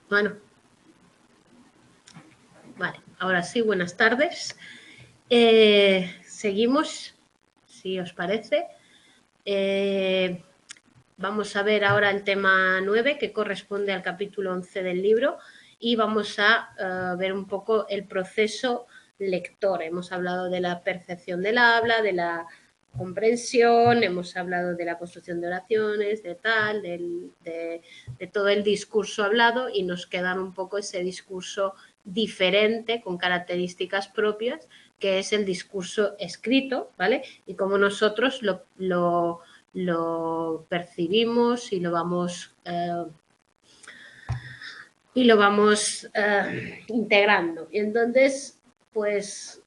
Bueno, vale, ahora sí, buenas tardes. Seguimos, si os parece. Vamos a ver ahora el tema 9, que corresponde al capítulo 11 del libro, y vamos a ver un poco el proceso lector. Hemos hablado de la percepción del habla, de la comprensión, hemos hablado de la construcción de oraciones, de tal, de todo el discurso hablado, y nos queda un poco ese discurso diferente, con características propias, que es el discurso escrito, ¿vale? Y cómo nosotros lo percibimos y lo vamos integrando. Y entonces, pues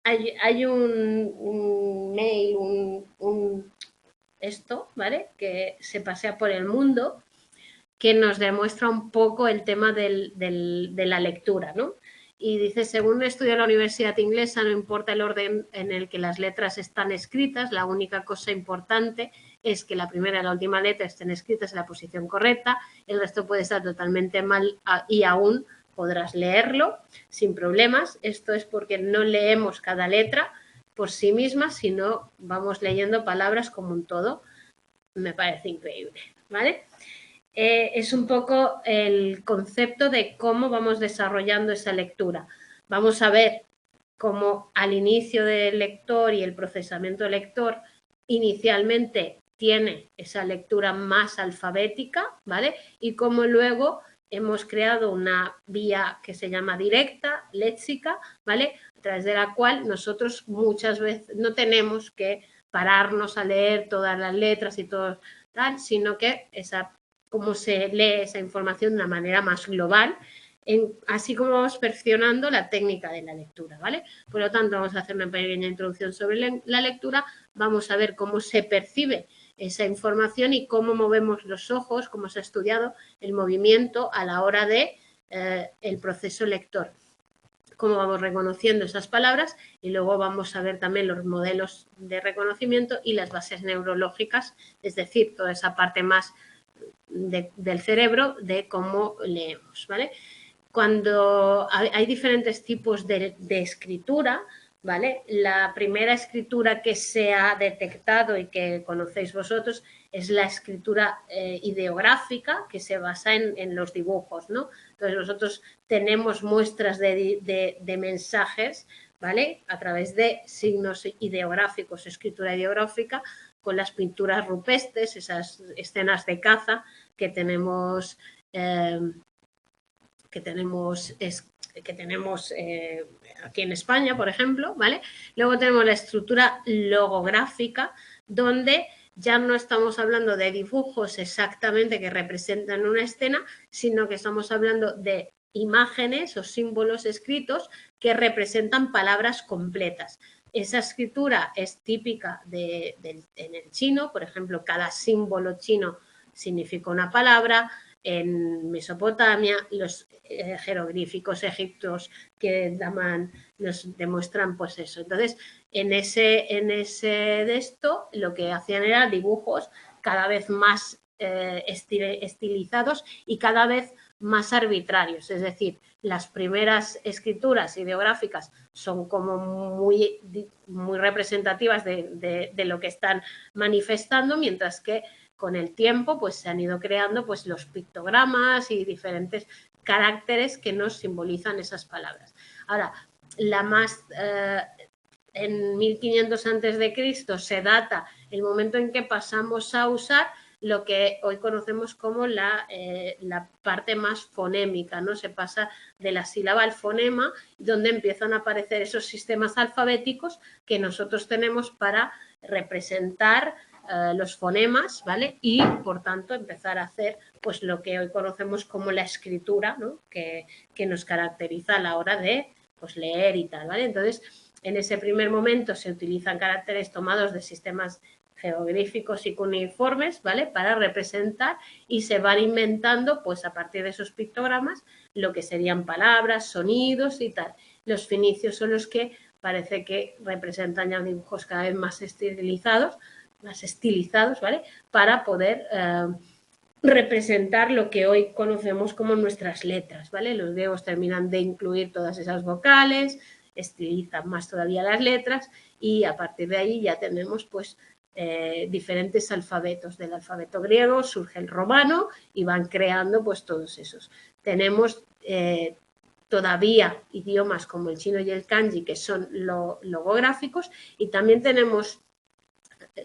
hay un mail, esto, ¿vale? Que se pasea por el mundo, que nos demuestra un poco el tema de la lectura, ¿no? Y dice, según un estudio de la Universidad Inglesa, no importa el orden en el que las letras están escritas, la única cosa importante es que la primera y la última letra estén escritas en la posición correcta, el resto puede estar totalmente mal y aún podrás leerlo sin problemas. Esto es porque no leemos cada letra por sí misma, sino vamos leyendo palabras como un todo. Me parece increíble, ¿vale? Es un poco el concepto de cómo vamos desarrollando esa lectura. Vamos a ver cómo al inicio del lector y el procesamiento del lector inicialmente tiene esa lectura más alfabética, ¿vale? Y cómo luego hemos creado una vía que se llama directa, léxica, ¿vale? A través de la cual nosotros muchas veces no tenemos que pararnos a leer todas las letras y todo tal, sino que cómo se lee esa información de una manera más global, así como vamos perfeccionando la técnica de la lectura, ¿vale? Por lo tanto, vamos a hacer una pequeña introducción sobre la lectura, vamos a ver cómo se percibe esa información y cómo movemos los ojos, cómo se ha estudiado el movimiento a la hora de el proceso lector, cómo vamos reconociendo esas palabras, y luego vamos a ver también los modelos de reconocimiento y las bases neurológicas, es decir, toda esa parte más del cerebro de cómo leemos, ¿vale? Cuando hay diferentes tipos de escritura, ¿vale? La primera escritura que se ha detectado y que conocéis vosotros es la escritura ideográfica, que se basa en los dibujos, ¿no? Entonces nosotros tenemos muestras de mensajes, ¿vale? A través de signos ideográficos, escritura ideográfica, con las pinturas rupestres, esas escenas de caza que tenemos aquí en España, por ejemplo, ¿vale? Luego tenemos la estructura logográfica, donde ya no estamos hablando de dibujos exactamente que representan una escena, sino que estamos hablando de imágenes o símbolos escritos que representan palabras completas. Esa escritura es típica en el chino, por ejemplo, cada símbolo chino significa una palabra. En Mesopotamia, los jeroglíficos egipcios que nos demuestran pues eso. Entonces, en ese de esto, lo que hacían eran dibujos cada vez más estilizados y cada vez más arbitrarios. Es decir, las primeras escrituras ideográficas son como muy representativas de lo que están manifestando, mientras que con el tiempo pues se han ido creando pues los pictogramas y diferentes caracteres que nos simbolizan esas palabras. Ahora, la más en 1500 antes de Cristo se data el momento en que pasamos a usar lo que hoy conocemos como la parte más fonémica, ¿no? Se pasa de la sílaba al fonema, donde empiezan a aparecer esos sistemas alfabéticos que nosotros tenemos para representar los fonemas, ¿vale? Y, por tanto, empezar a hacer pues lo que hoy conocemos como la escritura, ¿no? que nos caracteriza a la hora de pues, leer y tal, ¿vale? Entonces, en ese primer momento se utilizan caracteres tomados de sistemas jeroglíficos y cuneiformes, ¿vale? Para representar, y se van inventando, pues a partir de esos pictogramas, lo que serían palabras, sonidos y tal. Los fenicios son los que parece que representan ya dibujos cada vez más estilizados, ¿vale? Para poder representar lo que hoy conocemos como nuestras letras, ¿vale? Los griegos terminan de incluir todas esas vocales, estilizan más todavía las letras y a partir de ahí ya tenemos pues diferentes alfabetos. Del alfabeto griego surge el romano y van creando pues todos esos. Tenemos todavía idiomas como el chino y el kanji que son logográficos y también tenemos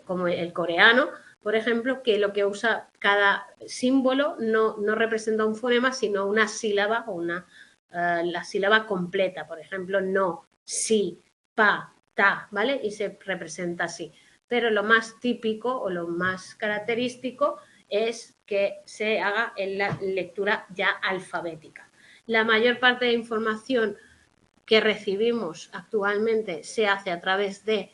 como el coreano, por ejemplo, que lo que usa cada símbolo no representa un fonema, sino una sílaba o la sílaba completa. Por ejemplo, no, sí, pa, ta, ¿vale? Y se representa así. Pero lo más típico o lo más característico es que se haga en la lectura ya alfabética. La mayor parte de información que recibimos actualmente se hace a través de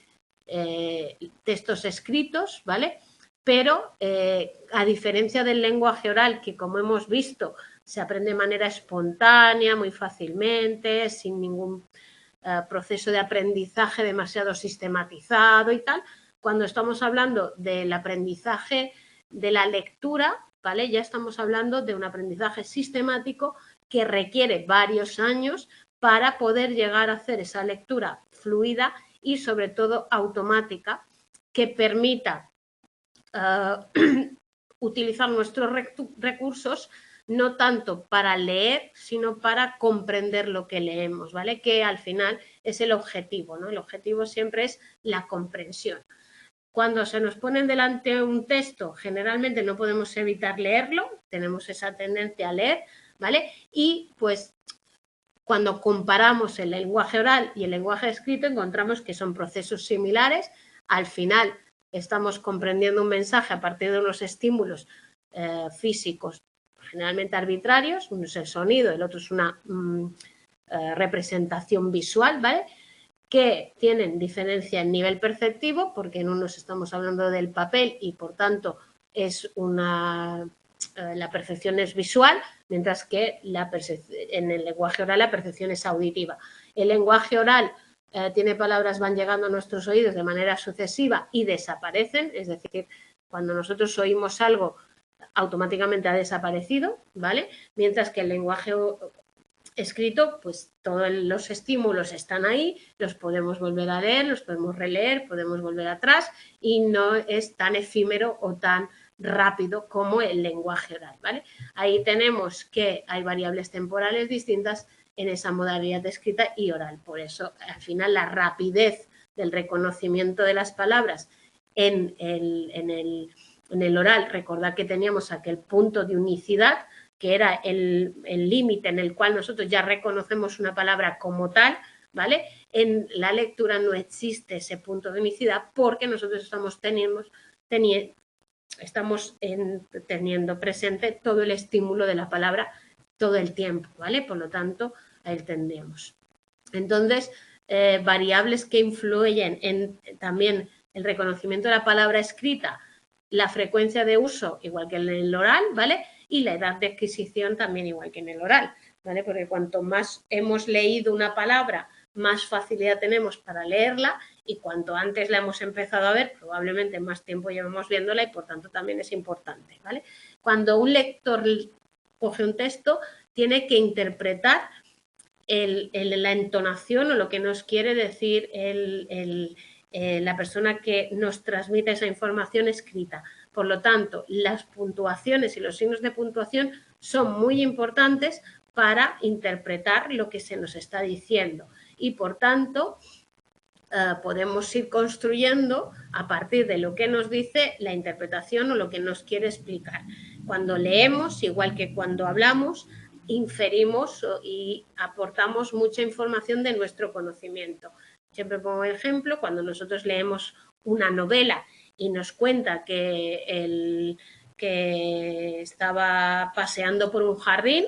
textos escritos, ¿vale? Pero a diferencia del lenguaje oral, que como hemos visto, se aprende de manera espontánea, muy fácilmente, sin ningún proceso de aprendizaje demasiado sistematizado y tal, cuando estamos hablando del aprendizaje de la lectura, ¿vale? Ya estamos hablando de un aprendizaje sistemático que requiere varios años para poder llegar a hacer esa lectura fluida y sobre todo automática que permita utilizar nuestros recursos no tanto para leer, sino para comprender lo que leemos, ¿vale? Que al final es el objetivo, ¿no? El objetivo siempre es la comprensión. Cuando se nos pone delante un texto, generalmente no podemos evitar leerlo, tenemos esa tendencia a leer, ¿vale? Y pues cuando comparamos el lenguaje oral y el lenguaje escrito, encontramos que son procesos similares. Al final estamos comprendiendo un mensaje a partir de unos estímulos físicos generalmente arbitrarios. Uno es el sonido, el otro es una representación visual, ¿vale? Que tienen diferencia en nivel perceptivo, porque en unos estamos hablando del papel y por tanto es la percepción es visual, mientras que en el lenguaje oral la percepción es auditiva. El lenguaje oral tiene palabras, van llegando a nuestros oídos de manera sucesiva y desaparecen, es decir, cuando nosotros oímos algo, automáticamente ha desaparecido, ¿vale? Mientras que el lenguaje escrito, pues todos los estímulos están ahí, los podemos volver a leer, los podemos releer, podemos volver atrás y no es tan efímero o tan rápido como el lenguaje oral, ¿vale? Ahí tenemos que hay variables temporales distintas en esa modalidad escrita y oral. Por eso, al final, la rapidez del reconocimiento de las palabras en el oral, recordad que teníamos aquel punto de unicidad, que era el límite en el cual nosotros ya reconocemos una palabra como tal, ¿vale? En la lectura no existe ese punto de unicidad porque nosotros estamos teniendo presente todo el estímulo de la palabra todo el tiempo, ¿vale? Por lo tanto, ahí tendríamos. Entonces, variables que influyen en también el reconocimiento de la palabra escrita, la frecuencia de uso, igual que en el oral, ¿vale? Y la edad de adquisición también igual que en el oral, ¿vale? Porque cuanto más hemos leído una palabra, más facilidad tenemos para leerla y cuanto antes la hemos empezado a ver, probablemente más tiempo llevamos viéndola y por tanto también es importante, ¿vale? Cuando un lector coge un texto, tiene que interpretar la entonación o lo que nos quiere decir la persona que nos transmite esa información escrita. Por lo tanto, las puntuaciones y los signos de puntuación son muy importantes para interpretar lo que se nos está diciendo y, por tanto, podemos ir construyendo a partir de lo que nos dice la interpretación o lo que nos quiere explicar. Cuando leemos, igual que cuando hablamos, inferimos y aportamos mucha información de nuestro conocimiento. Siempre pongo el ejemplo, cuando nosotros leemos una novela y nos cuenta que estaba paseando por un jardín,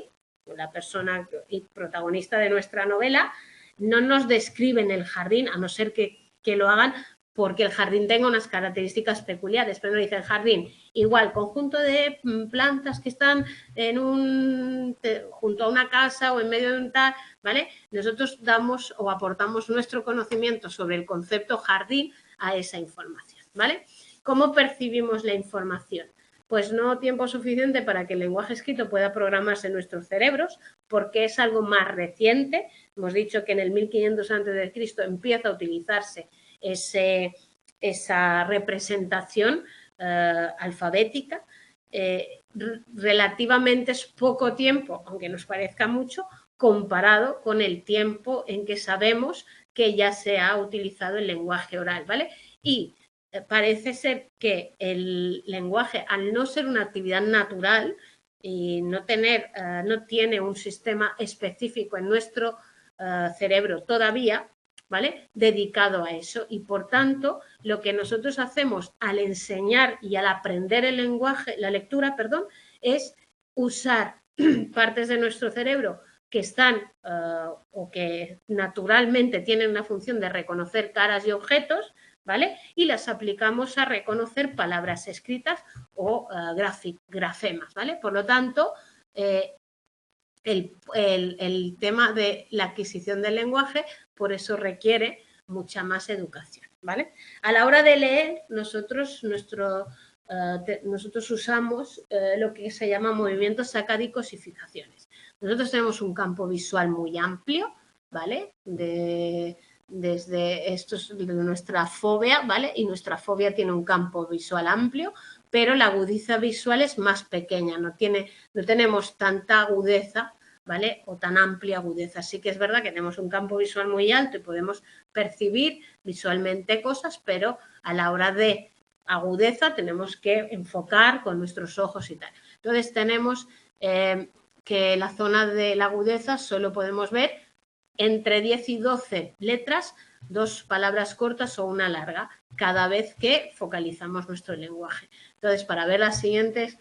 la persona y protagonista de nuestra novela, no nos describen el jardín, a no ser que lo hagan porque el jardín tenga unas características peculiares, pero no dice el jardín. Igual, conjunto de plantas que están junto a una casa o en medio de un tal, ¿vale? Nosotros damos o aportamos nuestro conocimiento sobre el concepto jardín a esa información, ¿vale? ¿Cómo percibimos la información? Pues no tiempo suficiente para que el lenguaje escrito pueda programarse en nuestros cerebros, porque es algo más reciente. Hemos dicho que en el 1500 a.C. empieza a utilizarse esa representación alfabética. Relativamente es poco tiempo, aunque nos parezca mucho, comparado con el tiempo en que sabemos que ya se ha utilizado el lenguaje oral, ¿vale? Y parece ser que el lenguaje, al no ser una actividad natural y no tiene un sistema específico en nuestro cerebro todavía, ¿vale? Dedicado a eso. Y por tanto, lo que nosotros hacemos al enseñar y al aprender el lenguaje, la lectura, perdón, es usar partes de nuestro cerebro que están o que naturalmente tienen una función de reconocer caras y objetos, ¿vale? Y las aplicamos a reconocer palabras escritas o grafemas, ¿vale? Por lo tanto, el tema de la adquisición del lenguaje, por eso requiere mucha más educación, ¿vale? A la hora de leer, nosotros usamos lo que se llama movimientos sacádicos y fijaciones. Nosotros tenemos un campo visual muy amplio, ¿vale? Desde esto es de nuestra fobia, ¿vale? Y nuestra fobia tiene un campo visual amplio, pero la agudeza visual es más pequeña, no tenemos tanta agudeza, ¿vale? O tan amplia agudeza. Sí que es verdad que tenemos un campo visual muy alto y podemos percibir visualmente cosas, pero a la hora de agudeza tenemos que enfocar con nuestros ojos y tal. Entonces tenemos que la zona de la agudeza solo podemos ver entre 10 y 12 letras, 2 palabras cortas o una larga, cada vez que focalizamos nuestro lenguaje. Entonces, para ver las siguientes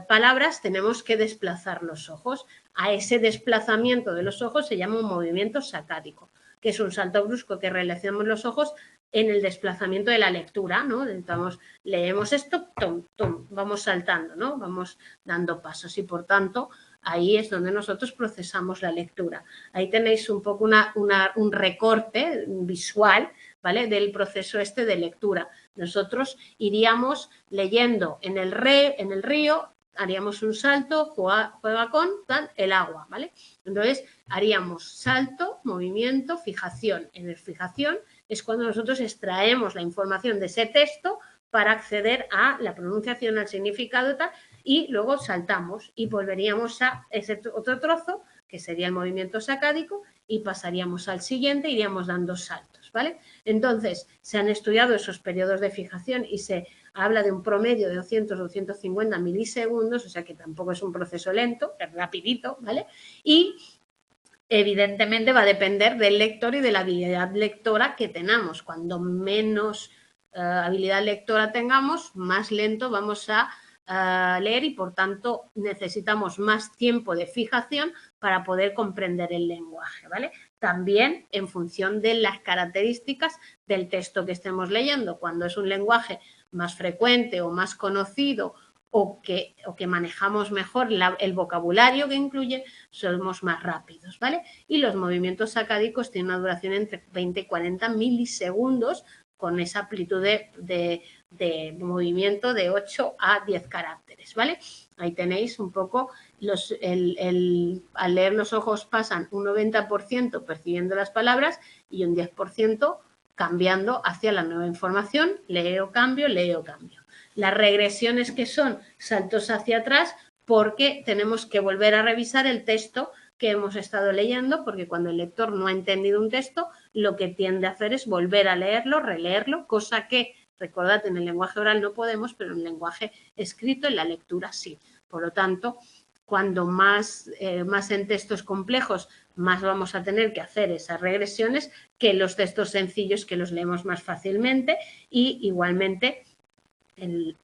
palabras tenemos que desplazar los ojos. A ese desplazamiento de los ojos se llama un movimiento sacádico, que es un salto brusco que realizamos los ojos en el desplazamiento de la lectura, ¿no? Leemos esto, tum, tum, vamos saltando, ¿no? Vamos dando pasos y, por tanto, ahí es donde nosotros procesamos la lectura. Ahí tenéis un poco un recorte visual, ¿vale? Del proceso de lectura. Nosotros iríamos leyendo en el río, haríamos un salto, juega con el agua, ¿vale? Entonces haríamos salto, movimiento, fijación. En la fijación es cuando nosotros extraemos la información de ese texto para acceder a la pronunciación, al significado y tal, y luego saltamos y volveríamos a ese otro trozo, que sería el movimiento sacádico, y pasaríamos al siguiente, iríamos dando saltos, ¿vale? Entonces, se han estudiado esos periodos de fijación y se habla de un promedio de 200 o 250 milisegundos, o sea que tampoco es un proceso lento, es rapidito, ¿vale? Y evidentemente va a depender del lector y de la habilidad lectora que tengamos. Cuando menos habilidad lectora tengamos, más lento vamos a leer y, por tanto, necesitamos más tiempo de fijación para poder comprender el lenguaje, ¿vale? También en función de las características del texto que estemos leyendo. Cuando es un lenguaje más frecuente o más conocido o que manejamos mejor el vocabulario que incluye, somos más rápidos, ¿vale? Y los movimientos sacádicos tienen una duración entre 20 y 40 milisegundos con esa amplitud de movimiento de 8 a 10 caracteres, ¿vale? Ahí tenéis un poco, al leer los ojos pasan un 90% percibiendo las palabras y un 10% cambiando hacia la nueva información, leo, cambio. Las regresiones, que son saltos hacia atrás, porque tenemos que volver a revisar el texto que hemos estado leyendo, porque cuando el lector no ha entendido un texto, lo que tiende a hacer es volver a leerlo, releerlo, cosa que, recordad, en el lenguaje oral no podemos, pero en el lenguaje escrito, en la lectura sí. Por lo tanto, cuando más en textos complejos, más vamos a tener que hacer esas regresiones que los textos sencillos, que los leemos más fácilmente, y igualmente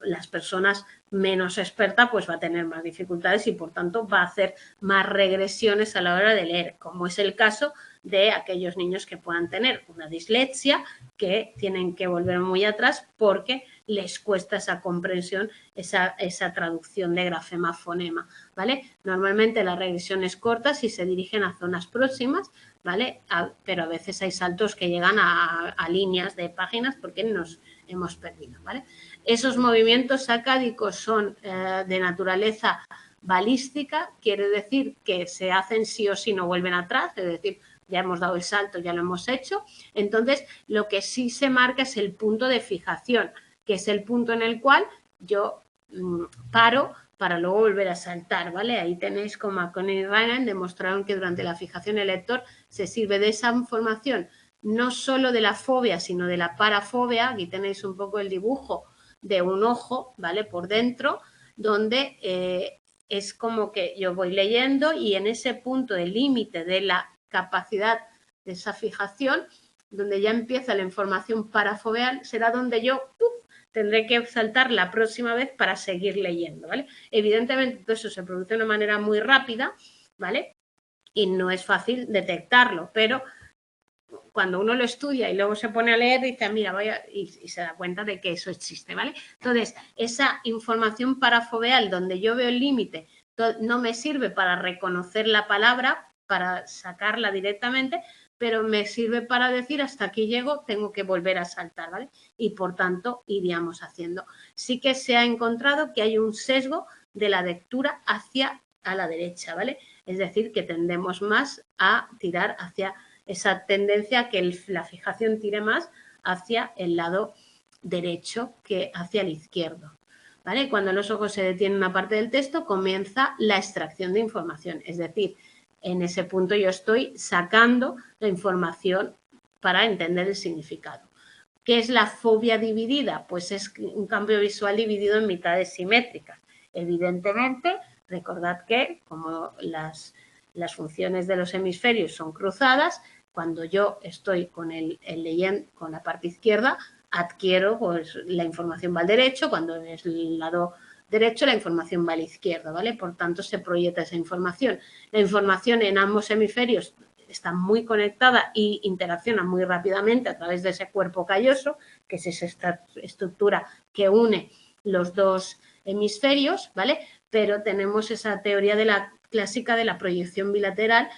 las personas menos expertas pues va a tener más dificultades y, por tanto, va a hacer más regresiones a la hora de leer, como es el caso de aquellos niños que puedan tener una dislexia, que tienen que volver muy atrás porque les cuesta esa comprensión, esa traducción de grafema-fonema, ¿vale? Normalmente la regresión es corta si se dirigen a zonas próximas, ¿vale? Pero a veces hay saltos que llegan a líneas de páginas porque nos hemos perdido, ¿vale? Esos movimientos sacádicos son de naturaleza balística, quiere decir que se hacen sí o sí, no vuelven atrás, es decir, ya hemos dado el salto, ya lo hemos hecho. Entonces, lo que sí se marca es el punto de fijación, que es el punto en el cual yo paro para luego volver a saltar, ¿vale? Ahí tenéis como Aconen y Ryan demostraron que durante la fijación el lector se sirve de esa información, no solo de la fobia, sino de la parafobia. Aquí tenéis un poco el dibujo de un ojo, ¿vale? Por dentro, donde es como que yo voy leyendo y en ese punto de límite de la capacidad de esa fijación, donde ya empieza la información parafoveal, será donde yo tendré que saltar la próxima vez para seguir leyendo, ¿vale? Evidentemente todo eso se produce de una manera muy rápida, ¿vale? Y no es fácil detectarlo, pero cuando uno lo estudia y luego se pone a leer, dice, mira, y se da cuenta de que eso existe, ¿vale? Entonces, esa información parafoveal donde yo veo el límite no me sirve para reconocer la palabra, para sacarla directamente, pero me sirve para decir hasta aquí llego, tengo que volver a saltar, ¿vale? Y por tanto iríamos haciendo. Sí que se ha encontrado que hay un sesgo de la lectura hacia a la derecha, ¿vale? Es decir, que tendemos más a tirar hacia esa tendencia a que la fijación tire más hacia el lado derecho que hacia el izquierdo, ¿vale? Cuando los ojos se detienen en una parte del texto, comienza la extracción de información, es decir, en ese punto yo estoy sacando la información para entender el significado. ¿Qué es la fobia dividida? Pues es un cambio visual dividido en mitades simétricas. Evidentemente, recordad que como las funciones de los hemisferios son cruzadas, cuando yo estoy con con la parte izquierda, adquiero, pues la información va al derecho, cuando es el lado derecho, la información va a la izquierda, ¿vale? Por tanto, se proyecta esa información. La información en ambos hemisferios está muy conectada e interacciona muy rápidamente a través de ese cuerpo calloso, que es esa estructura que une los dos hemisferios, ¿vale? Pero tenemos esa teoría de la clásica de la proyección bilateral,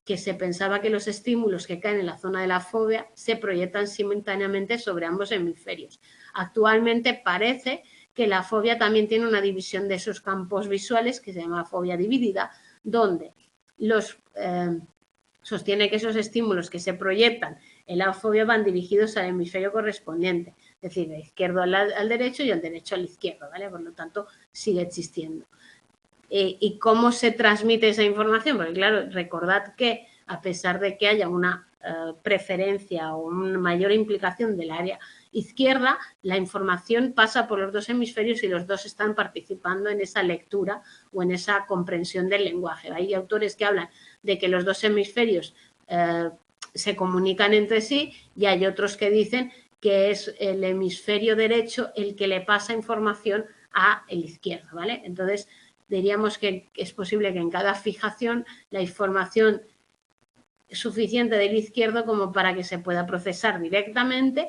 que se pensaba que los estímulos que caen en la zona de la fobia se proyectan simultáneamente sobre ambos hemisferios. Actualmente parece que la fobia también tiene una división de esos campos visuales que se llama fobia dividida, donde sostiene que esos estímulos que se proyectan en la fobia van dirigidos al hemisferio correspondiente, es decir, de izquierdo al derecho y al derecho al izquierdo, ¿vale? Por lo tanto, sigue existiendo. ¿Y cómo se transmite esa información? Porque claro, recordad que a pesar de que haya una preferencia o una mayor implicación del área izquierda, la información pasa por los dos hemisferios y los dos están participando en esa lectura o en esa comprensión del lenguaje. Hay autores que hablan de que los dos hemisferios se comunican entre sí y hay otros que dicen que es el hemisferio derecho el que le pasa información a el izquierdo, ¿vale? Entonces, diríamos que es posible que en cada fijación la información suficiente del izquierdo como para que se pueda procesar directamente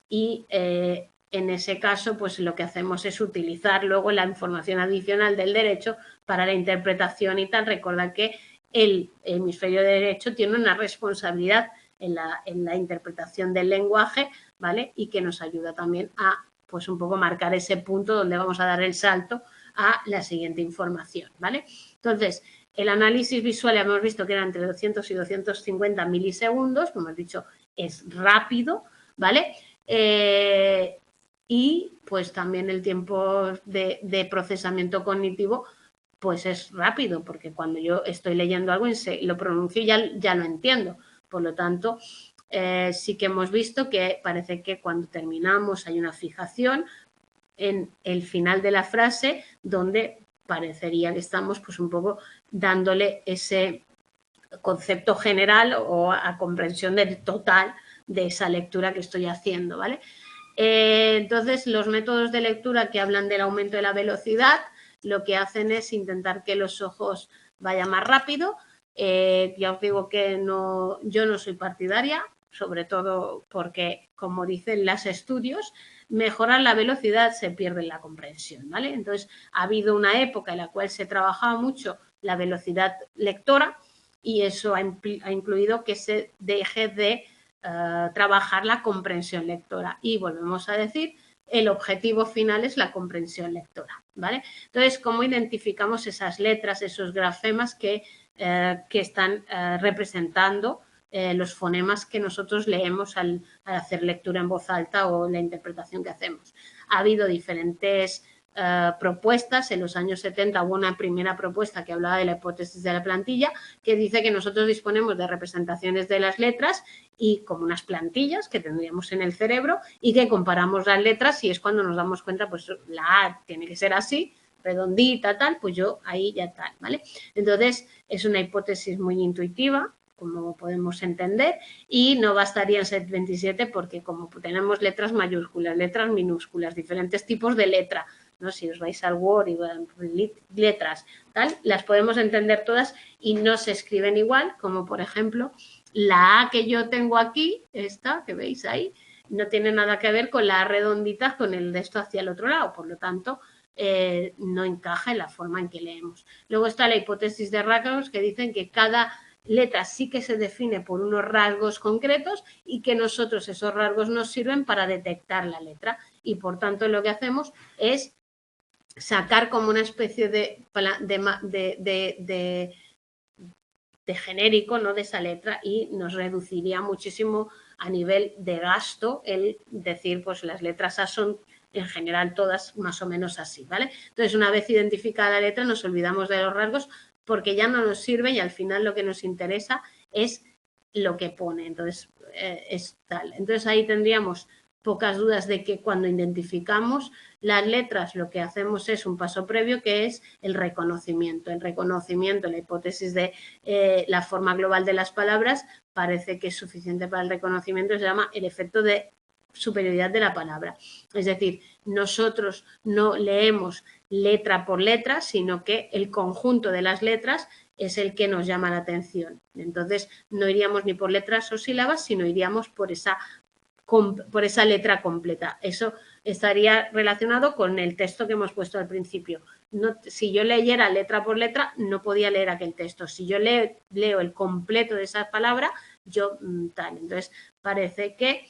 y en ese caso pues lo que hacemos es utilizar luego la información adicional del derecho para la interpretación y tal. Recordad que el hemisferio derecho tiene una responsabilidad en la interpretación del lenguaje, ¿vale? Y que nos ayuda también a pues un poco marcar ese punto donde vamos a dar el salto a la siguiente información, ¿vale? Entonces, el análisis visual ya hemos visto que era entre 200 y 250 milisegundos, como hemos dicho, es rápido, ¿vale? Y pues también el tiempo de procesamiento cognitivo pues es rápido, porque cuando yo estoy leyendo algo lo pronuncio y ya lo entiendo. Por lo tanto, sí que hemos visto que parece que cuando terminamos hay una fijación en el final de la frase donde parecería que estamos pues un poco dándole ese concepto general o a comprensión del total de esa lectura que estoy haciendo, ¿vale? Entonces, los métodos de lectura que hablan del aumento de la velocidad lo que hacen es intentar que los ojos vayan más rápido. Ya os digo que yo no soy partidaria, sobre todo porque, como dicen los estudios, mejorar la velocidad se pierde la comprensión, ¿vale? Entonces, ha habido una época en la cual se trabajaba mucho la velocidad lectora y eso ha incluido que se deje de trabajar la comprensión lectora. Y volvemos a decir, el objetivo final es la comprensión lectora, ¿vale? Entonces, ¿cómo identificamos esas letras, esos grafemas que están representando los fonemas que nosotros leemos al hacer lectura en voz alta o la interpretación que hacemos? Ha habido diferentes propuestas. En los años 70 hubo una primera propuesta que hablaba de la hipótesis de la plantilla, que dice que nosotros disponemos de representaciones de las letras y como unas plantillas que tendríamos en el cerebro y que comparamos las letras y es cuando nos damos cuenta, pues la A tiene que ser así, redondita, tal, pues yo ahí ya tal, ¿vale? Entonces, es una hipótesis muy intuitiva, como podemos entender, y no bastaría en set 27 porque como tenemos letras mayúsculas, letras minúsculas, diferentes tipos de letra, ¿no? Si os vais al Word y letras, tal, las podemos entender todas y no se escriben igual, como por ejemplo la A que yo tengo aquí, esta que veis ahí, no tiene nada que ver con la A redondita con el de esto hacia el otro lado, por lo tanto, no encaja en la forma en que leemos. Luego está la hipótesis de rasgos que dicen que cada letra sí que se define por unos rasgos concretos y que nosotros esos rasgos nos sirven para detectar la letra y por tanto lo que hacemos es sacar como una especie de genérico, ¿no?, de esa letra y nos reduciría muchísimo a nivel de gasto el decir, pues las letras A son en general todas más o menos así, ¿vale? Entonces, una vez identificada la letra, nos olvidamos de los rasgos porque ya no nos sirve y al final lo que nos interesa es lo que pone. Entonces, es tal. Entonces, ahí tendríamos pocas dudas de que cuando identificamos las letras lo que hacemos es un paso previo que es el reconocimiento. El reconocimiento, la hipótesis de la forma global de las palabras parece que es suficiente para el reconocimiento, se llama el efecto de superioridad de la palabra. Es decir, nosotros no leemos letra por letra, sino que el conjunto de las letras es el que nos llama la atención. Entonces, no iríamos ni por letras o sílabas, sino iríamos por esa letra completa. Eso estaría relacionado con el texto que hemos puesto al principio. No, si yo leyera letra por letra, no podía leer aquel texto. Si yo leo el completo de esa palabra, yo tal. Entonces, parece que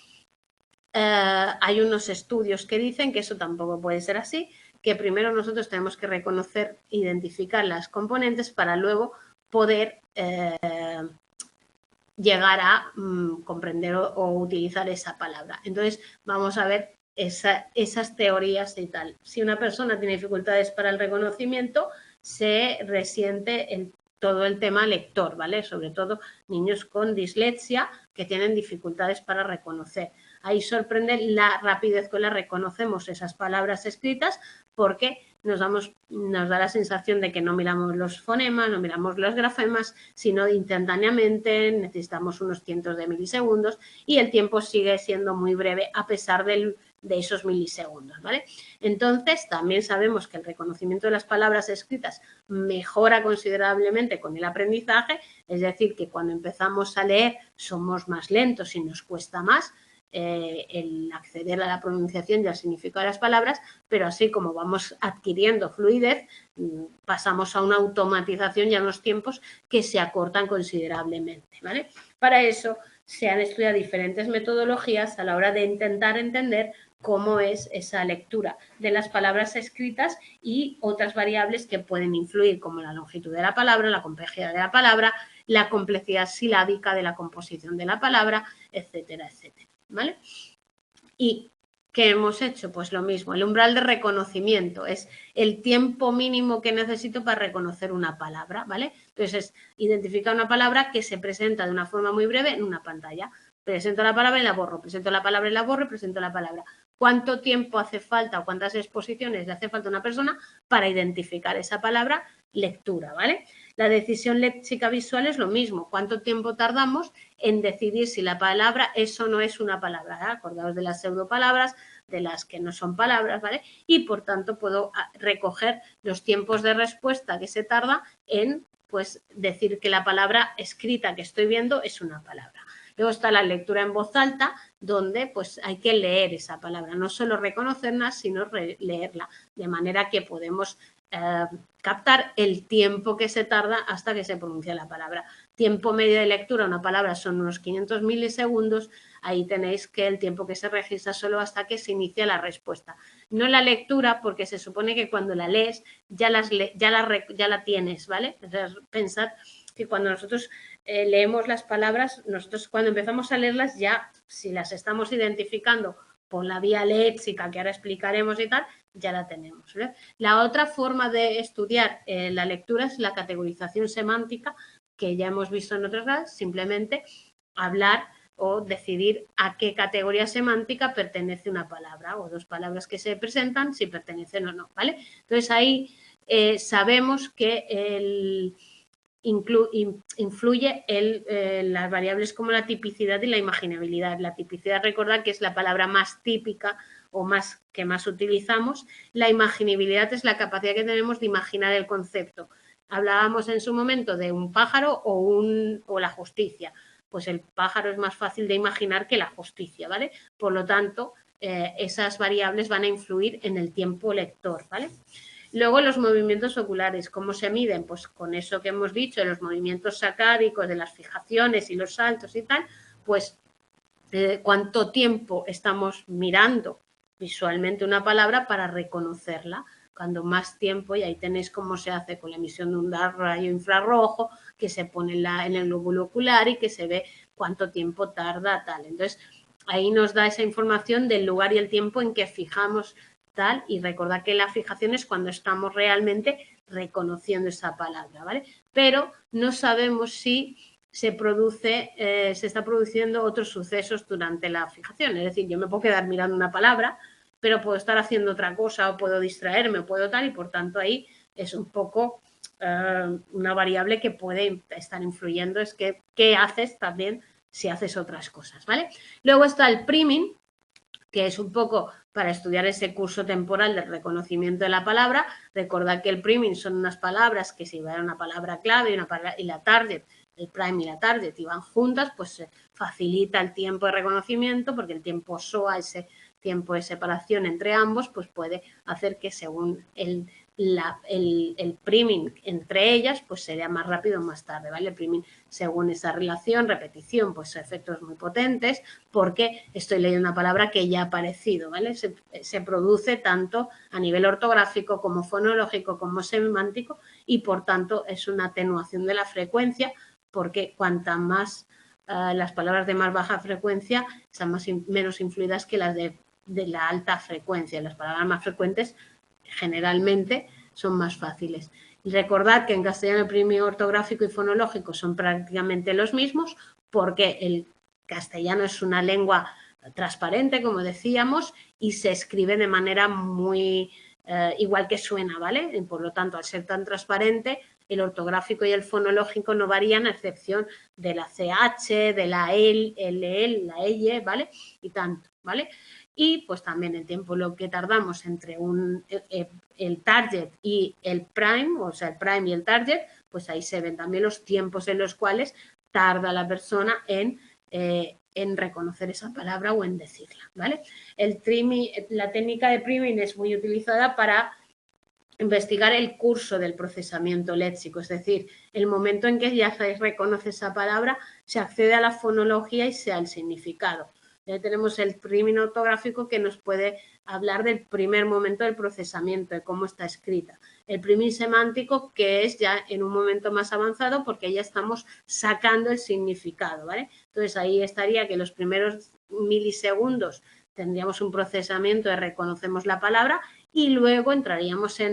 hay unos estudios que dicen que eso tampoco puede ser así, que primero nosotros tenemos que reconocer, identificar las componentes para luego poder llegar a comprender o utilizar esa palabra. Entonces, vamos a ver esas teorías y tal. Si una persona tiene dificultades para el reconocimiento, se resiente todo el tema lector, ¿vale? Sobre todo niños con dislexia que tienen dificultades para reconocer. Ahí sorprende la rapidez con la que reconocemos esas palabras escritas porque nos da la sensación de que no miramos los fonemas, no miramos los grafemas, sino instantáneamente necesitamos unos cientos de milisegundos y el tiempo sigue siendo muy breve a pesar de esos milisegundos, ¿vale? Entonces, también sabemos que el reconocimiento de las palabras escritas mejora considerablemente con el aprendizaje, es decir, que cuando empezamos a leer somos más lentos y nos cuesta más, el acceder a la pronunciación y al significado de las palabras, pero así como vamos adquiriendo fluidez, pasamos a una automatización y a unos tiempos que se acortan considerablemente, ¿vale? Para eso se han estudiado diferentes metodologías a la hora de intentar entender cómo es esa lectura de las palabras escritas y otras variables que pueden influir, como la longitud de la palabra, la complejidad de la palabra, la complejidad silábica de la composición de la palabra, etcétera, etcétera, ¿vale? ¿Y qué hemos hecho? Pues lo mismo, el umbral de reconocimiento es el tiempo mínimo que necesito para reconocer una palabra, ¿vale? Entonces, es identificar una palabra que se presenta de una forma muy breve en una pantalla. Presento la palabra y la borro, presento la palabra y la borro, presento la palabra. ¿Cuánto tiempo hace falta o cuántas exposiciones le hace falta a una persona para identificar esa palabra? Lectura, ¿vale? La decisión léxica visual es lo mismo. ¿Cuánto tiempo tardamos en decidir si la palabra es o no es una palabra? ¿eh? Acordaos de las pseudopalabras, de las que no son palabras, ¿vale? Y por tanto puedo recoger los tiempos de respuesta que se tarda en pues decir que la palabra escrita que estoy viendo es una palabra. Luego está la lectura en voz alta, donde pues hay que leer esa palabra, no solo reconocerla, sino leerla, de manera que podemos captar el tiempo que se tarda hasta que se pronuncia la palabra. Tiempo medio de lectura, una palabra son unos 500 milisegundos, ahí tenéis que el tiempo que se registra solo hasta que se inicia la respuesta. No la lectura, porque se supone que cuando la lees ya la tienes, ¿vale? Entonces, pensad que cuando nosotros leemos las palabras, nosotros cuando empezamos a leerlas ya, si las estamos identificando por la vía léxica, que ahora explicaremos y tal, ya la tenemos, ¿vale? La otra forma de estudiar la lectura es la categorización semántica, que ya hemos visto en otras clases, simplemente hablar o decidir a qué categoría semántica pertenece una palabra o dos palabras que se presentan, si pertenecen o no, ¿vale? Entonces ahí sabemos que influye las variables como la tipicidad y la imaginabilidad. La tipicidad, recordad que es la palabra más típica o que más utilizamos. La imaginabilidad es la capacidad que tenemos de imaginar el concepto. Hablábamos en su momento de un pájaro o la justicia. Pues el pájaro es más fácil de imaginar que la justicia, ¿vale? Por lo tanto, esas variables van a influir en el tiempo lector, ¿vale? Luego los movimientos oculares, ¿cómo se miden? Pues con eso que hemos dicho, los movimientos sacádicos, de las fijaciones y los saltos y tal, pues cuánto tiempo estamos mirando visualmente una palabra para reconocerla. Cuando más tiempo, y ahí tenéis cómo se hace con la emisión de un rayo infrarrojo, que se pone en el lóbulo ocular y que se ve cuánto tiempo tarda tal. Entonces, ahí nos da esa información del lugar y el tiempo en que fijamos tal, y recordad que la fijación es cuando estamos realmente reconociendo esa palabra, ¿vale? Pero no sabemos si se está produciendo otros sucesos durante la fijación. Es decir, yo me puedo quedar mirando una palabra, pero puedo estar haciendo otra cosa o puedo distraerme o puedo tal, y por tanto ahí es un poco una variable que puede estar influyendo, es que qué haces también si haces otras cosas, ¿vale? Luego está el priming, que es un poco para estudiar ese curso temporal del reconocimiento de la palabra. Recordad que el priming son unas palabras que si va una palabra clave y la target, el prime y la target, y van juntas, pues se facilita el tiempo de reconocimiento, porque el tiempo SOA, ese tiempo de separación entre ambos, pues puede hacer que según el priming entre ellas, pues sería más rápido o más tarde, ¿vale? El priming, según esa relación, repetición, pues efectos muy potentes, porque estoy leyendo una palabra que ya ha aparecido, ¿vale? Se produce tanto a nivel ortográfico como fonológico como semántico, y por tanto es una atenuación de la frecuencia, porque cuanta más las palabras de más baja frecuencia están menos influidas que las de la alta frecuencia. Las palabras más frecuentes generalmente son más fáciles. Y recordad que en castellano el priming ortográfico y fonológico son prácticamente los mismos, porque el castellano es una lengua transparente, como decíamos, y se escribe de manera muy igual que suena, ¿vale? Y por lo tanto, al ser tan transparente, el ortográfico y el fonológico no varían, a excepción de la CH, de la L, la L, ¿vale? Y tanto, ¿vale? Y pues también el tiempo lo que tardamos entre el target y el prime, o sea, el prime y el target, pues ahí se ven también los tiempos en los cuales tarda la persona en reconocer esa palabra o en decirla, ¿vale? La técnica de priming es muy utilizada para investigar el curso del procesamiento léxico, es decir, el momento en que ya se reconoce esa palabra, se accede a la fonología y sea el significado. Ya tenemos el priming ortográfico, que nos puede hablar del primer momento del procesamiento, de cómo está escrita. El priming semántico, que es ya en un momento más avanzado, porque ya estamos sacando el significado, ¿vale? Entonces ahí estaría que los primeros milisegundos tendríamos un procesamiento de reconocemos la palabra, y luego entraríamos ya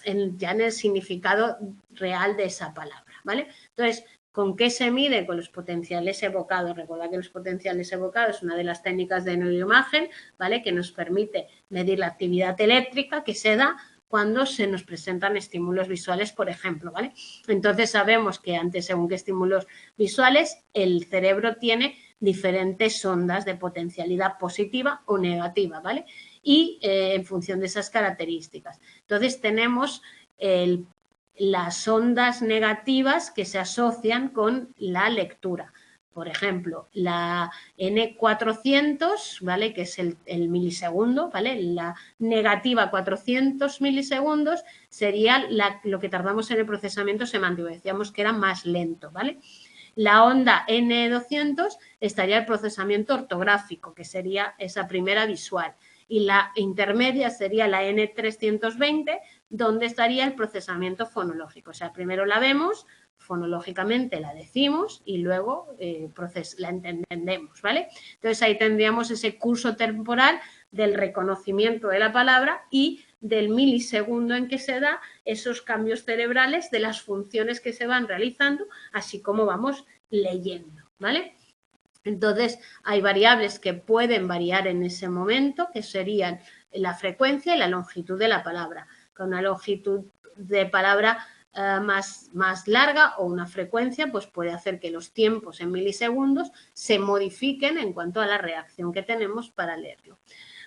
en el significado real de esa palabra, ¿vale? Entonces, ¿con qué se mide? Con los potenciales evocados. Recuerda que los potenciales evocados es una de las técnicas de neuroimagen, ¿vale? Que nos permite medir la actividad eléctrica que se da cuando se nos presentan estímulos visuales, por ejemplo, ¿vale? Entonces sabemos que ante según qué estímulos visuales el cerebro tiene diferentes ondas de potencialidad positiva o negativa, ¿vale? Y en función de esas características. Entonces tenemos las ondas negativas que se asocian con la lectura. Por ejemplo, la N400, ¿vale? Que es el milisegundo, ¿vale? La negativa 400 milisegundos sería lo que tardamos en el procesamiento semántico. Decíamos que era más lento, ¿vale? La onda N200 estaría el procesamiento ortográfico, que sería esa primera visual. Y la intermedia sería la N320, donde estaría el procesamiento fonológico. O sea, primero la vemos, fonológicamente la decimos y luego la entendemos, ¿vale? Entonces ahí tendríamos ese curso temporal del reconocimiento de la palabra y del milisegundo en que se da esos cambios cerebrales de las funciones que se van realizando, así como vamos leyendo, ¿vale? Entonces, hay variables que pueden variar en ese momento, que serían la frecuencia y la longitud de la palabra. Con una longitud de palabra más larga o una frecuencia, pues puede hacer que los tiempos en milisegundos se modifiquen en cuanto a la reacción que tenemos para leerlo.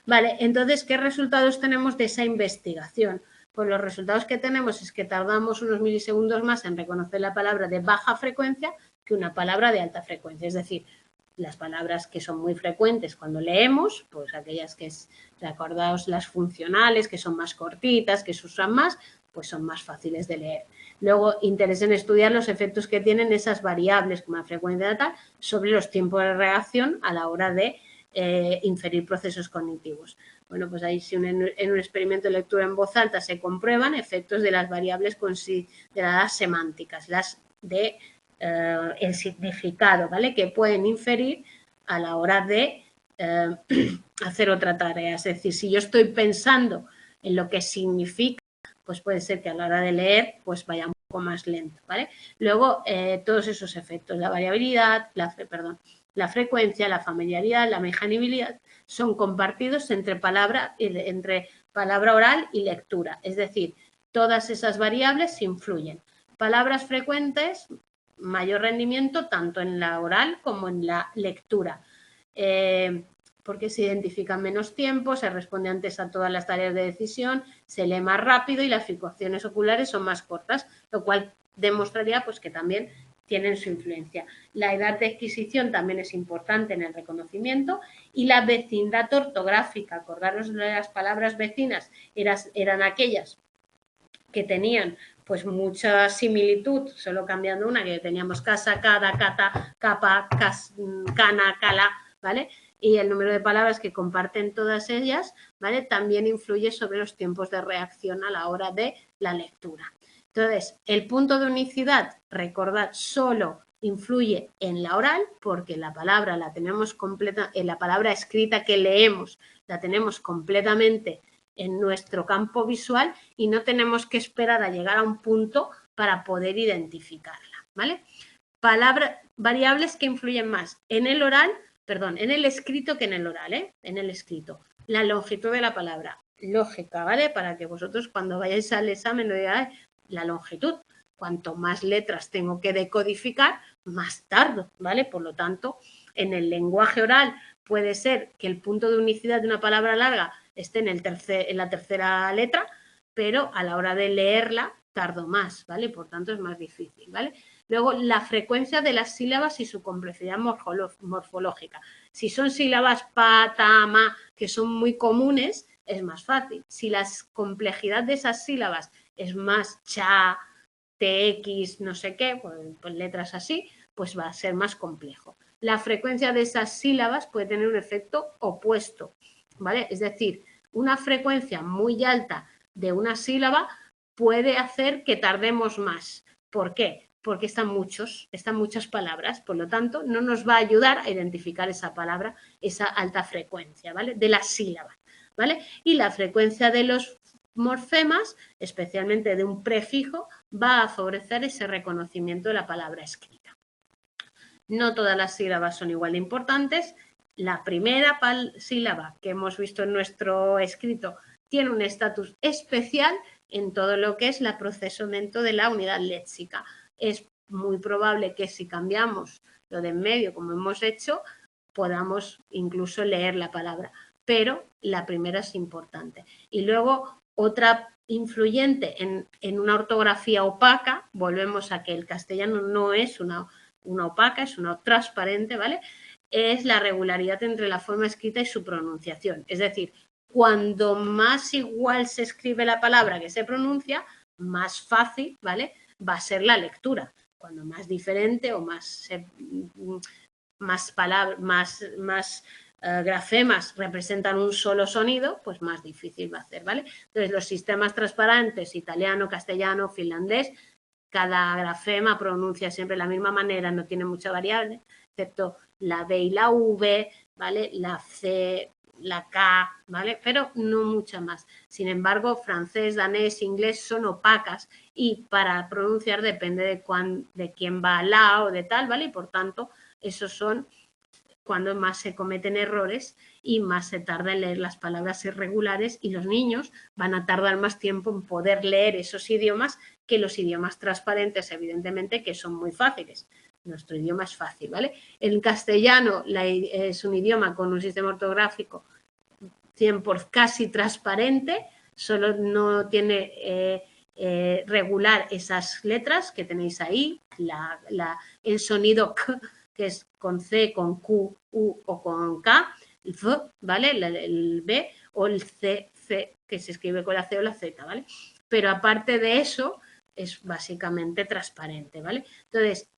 Vale, entonces, ¿qué resultados tenemos de esa investigación? Pues los resultados que tenemos es que tardamos unos milisegundos más en reconocer la palabra de baja frecuencia que una palabra de alta frecuencia. Es decir, las palabras que son muy frecuentes cuando leemos, pues aquellas que recordaos las funcionales, que son más cortitas, que se usan más, pues son más fáciles de leer. Luego, interés en estudiar los efectos que tienen esas variables, como la frecuencia tal, sobre los tiempos de reacción a la hora de inferir procesos cognitivos. Bueno, pues ahí si en un experimento de lectura en voz alta se comprueban efectos de las variables consideradas semánticas, las de el significado, ¿vale? Que pueden inferir a la hora de hacer otra tarea. Es decir, si yo estoy pensando en lo que significa, pues puede ser que a la hora de leer pues vaya un poco más lento, ¿vale? Luego, todos esos efectos, la variabilidad, la frecuencia, la familiaridad, la mejanibilidad, son compartidos entre palabra oral y lectura. Es decir, todas esas variables influyen. Palabras frecuentes, mayor rendimiento tanto en la oral como en la lectura. Porque se identifica menos tiempo, se responde antes a todas las tareas de decisión, se lee más rápido y las situaciones oculares son más cortas, lo cual demostraría pues, que también tienen su influencia. La edad de adquisición también es importante en el reconocimiento y la vecindad ortográfica. Acordaros de las palabras vecinas, eran aquellas que tenían pues mucha similitud, solo cambiando una, que teníamos casa, cada, cata, capa, cana, cala, ¿vale? Y el número de palabras que comparten todas ellas, ¿vale? También influye sobre los tiempos de reacción a la hora de la lectura. Entonces, el punto de unicidad, recordad, solo influye en la oral porque la palabra la tenemos completa, la palabra escrita que leemos la tenemos completamente en nuestro campo visual y no tenemos que esperar a llegar a un punto para poder identificarla, ¿vale? Variables que influyen más en el oral, en el escrito que en el oral, ¿eh? En el escrito. La longitud de la palabra, lógica, ¿vale? Para que vosotros cuando vayáis al examen lo digáis, la longitud. Cuanto más letras tengo que decodificar, más tardo, ¿vale? Por lo tanto, en el lenguaje oral puede ser que el punto de unicidad de una palabra larga esté en la tercera letra, pero a la hora de leerla tardo más, ¿vale? Por tanto, es más difícil, ¿vale? Luego, la frecuencia de las sílabas y su complejidad morfológica. Si son sílabas pa, ta, ma, que son muy comunes, es más fácil. Si la complejidad de esas sílabas es más cha, tx, no sé qué, pues letras así, pues va a ser más complejo. La frecuencia de esas sílabas puede tener un efecto opuesto, ¿vale? Es decir, una frecuencia muy alta de una sílaba puede hacer que tardemos más. ¿Por qué? Porque están muchas palabras, por lo tanto, no nos va a ayudar a identificar esa palabra, esa alta frecuencia, ¿vale? De las sílabas, ¿vale? Y la frecuencia de los morfemas, especialmente de un prefijo, va a favorecer ese reconocimiento de la palabra escrita. No todas las sílabas son igual de importantes. La primera sílaba que hemos visto en nuestro escrito tiene un estatus especial en todo lo que es el procesamiento de la unidad léxica. Es muy probable que si cambiamos lo de en medio, como hemos hecho, podamos incluso leer la palabra. pero la primera es importante. Y luego otra influyente en una ortografía opaca, volvemos a que el castellano no es una opaca, es una transparente, ¿vale? Es la regularidad entre la forma escrita y su pronunciación. Es decir, cuando más igual se escribe la palabra que se pronuncia, más fácil, ¿vale?, va a ser la lectura. Cuando más diferente o más grafemas representan un solo sonido, pues más difícil va a ser, ¿vale? Entonces, los sistemas transparentes, italiano, castellano, finlandés, cada grafema pronuncia siempre de la misma manera, no tiene mucha variable, excepto la B y la V, ¿vale? La C, la K, ¿vale? Pero no mucha más. Sin embargo, francés, danés, inglés son opacas y para pronunciar depende de quién va al lado o de tal, ¿vale? Y por tanto, esos son cuando más se cometen errores y más se tarda en leer las palabras irregulares, y los niños van a tardar más tiempo en poder leer esos idiomas que los idiomas transparentes, evidentemente, que son muy fáciles. Nuestro idioma es fácil, ¿vale? El castellano es un idioma con un sistema ortográfico 100% casi transparente, solo no tiene regular esas letras que tenéis ahí, el sonido K, que es con C, con Q, U o con K, el V, ¿vale? El B, o el C, que se escribe con la C o la Z, ¿vale? Pero aparte de eso, es básicamente transparente, ¿vale? Entonces,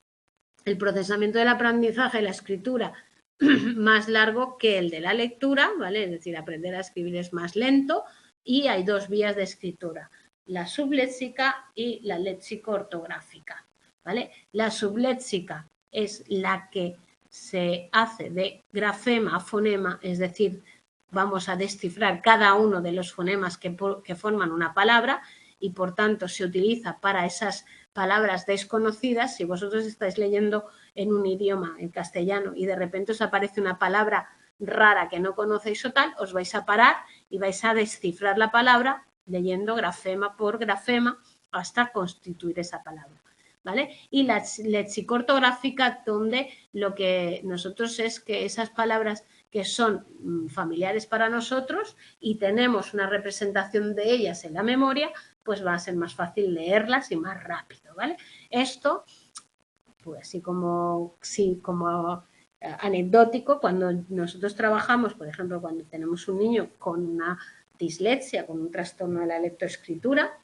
el procesamiento del aprendizaje y la escritura más largo que el de la lectura, ¿vale? Es decir, aprender a escribir es más lento, y hay dos vías de escritura, la subléxica y la léxico-ortográfica, ¿vale? La subléxica es la que se hace de grafema a fonema, es decir, vamos a descifrar cada uno de los fonemas que forman una palabra, y por tanto se utiliza para esas palabras desconocidas. Si vosotros estáis leyendo en un idioma, en castellano, y de repente os aparece una palabra rara que no conocéis o tal, os vais a parar y vais a descifrar la palabra leyendo grafema por grafema hasta constituir esa palabra, ¿vale? Y la lexicortográfica, donde lo que nosotros es que esas palabras que son familiares para nosotros y tenemos una representación de ellas en la memoria, pues va a ser más fácil leerlas y más rápido, ¿vale? Esto, pues así como anecdótico, cuando nosotros trabajamos, por ejemplo, cuando tenemos un niño con una dislexia, con un trastorno de la lectoescritura,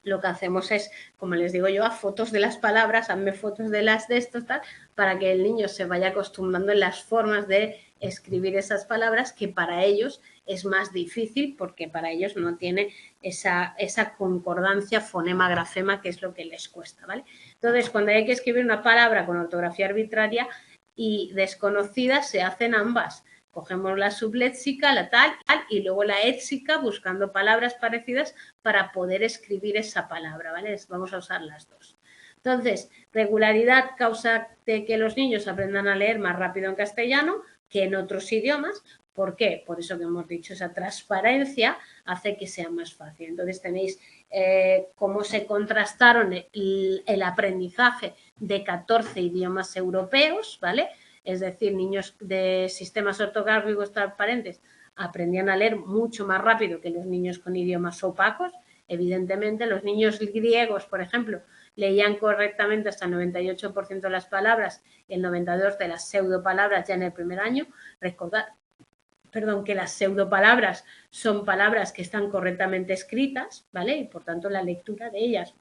lo que hacemos es, como les digo yo, a fotos de las palabras, hazme fotos de estos, tal, para que el niño se vaya acostumbrando en las formas de escribir esas palabras, que para ellos es más difícil, porque para ellos no tiene esa concordancia fonema-grafema, que es lo que les cuesta, ¿vale? Entonces, cuando hay que escribir una palabra con ortografía arbitraria y desconocida, se hacen ambas. Cogemos la subléxica, la tal, y luego la éxica, buscando palabras parecidas para poder escribir esa palabra, ¿vale? Vamos a usar las dos. Entonces, regularidad causa de que los niños aprendan a leer más rápido en castellano que en otros idiomas. ¿Por qué? Por eso que hemos dicho, esa transparencia hace que sea más fácil. Entonces, tenéis cómo se contrastaron el aprendizaje de 14 idiomas europeos, ¿vale? Es decir, niños de sistemas ortográficos transparentes aprendían a leer mucho más rápido que los niños con idiomas opacos. Evidentemente, los niños griegos, por ejemplo, leían correctamente hasta el 98% de las palabras y el 92% de las pseudopalabras ya en el primer año. Recordad, que las pseudopalabras son palabras que están correctamente escritas, ¿vale? Y por tanto la lectura de ellas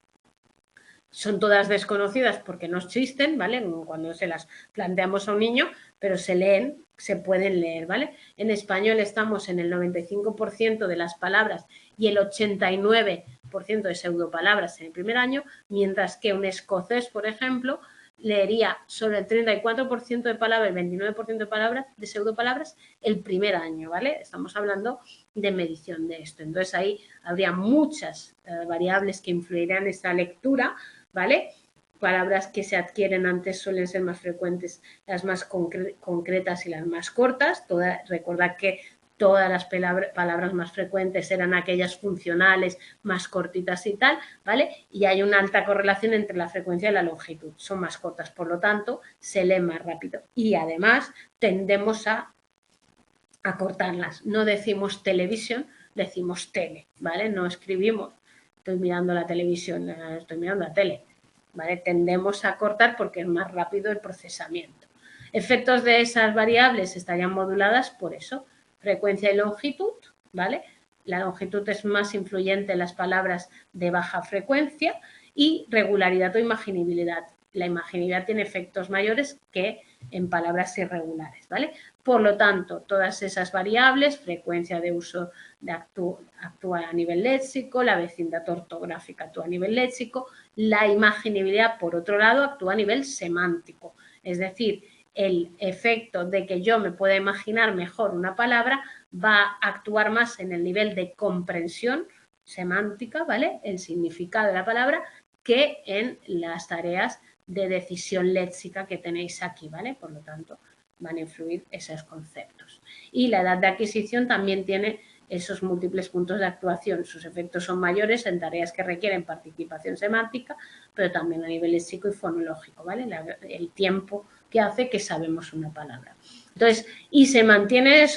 son todas desconocidas porque no existen, ¿vale? Cuando se las planteamos a un niño, pero se leen, se pueden leer, ¿vale? En español estamos en el 95% de las palabras y el 89% de pseudopalabras en el primer año, mientras que un escocés, por ejemplo, leería solo el 34% de palabras, el 29% de palabras, de pseudopalabras, el primer año, ¿vale? Estamos hablando de medición de esto. Entonces ahí habría muchas variables que influirían en esa lectura, ¿vale? Palabras que se adquieren antes suelen ser más frecuentes, las más concretas y las más cortas. Recordad que todas las palabras más frecuentes eran aquellas funcionales, más cortitas y tal, ¿vale? Y hay una alta correlación entre la frecuencia y la longitud. Son más cortas, por lo tanto, se leen más rápido. Y además tendemos a acortarlas. No decimos televisión, decimos tele, ¿vale? No escribimos, estoy mirando la televisión, estoy mirando la tele, ¿vale? Tendemos a cortar porque es más rápido el procesamiento. Efectos de esas variables estarían moduladas por eso, frecuencia y longitud, ¿vale? La longitud es más influyente en las palabras de baja frecuencia y regularidad o imaginabilidad. La imaginabilidad tiene efectos mayores que en palabras irregulares, ¿vale? Por lo tanto, todas esas variables, frecuencia de uso actúa a nivel léxico, la vecindad ortográfica actúa a nivel léxico, la imaginabilidad, por otro lado, actúa a nivel semántico. Es decir, el efecto de que yo me pueda imaginar mejor una palabra va a actuar más en el nivel de comprensión semántica, ¿vale? El significado de la palabra, que en las tareas de decisión léxica que tenéis aquí, ¿vale? Por lo tanto, van a influir esos conceptos. Y la edad de adquisición también tiene esos múltiples puntos de actuación. Sus efectos son mayores en tareas que requieren participación semántica, pero también a nivel léxico y fonológico, ¿vale? El tiempo que hace que sabemos una palabra. Entonces, y se mantienen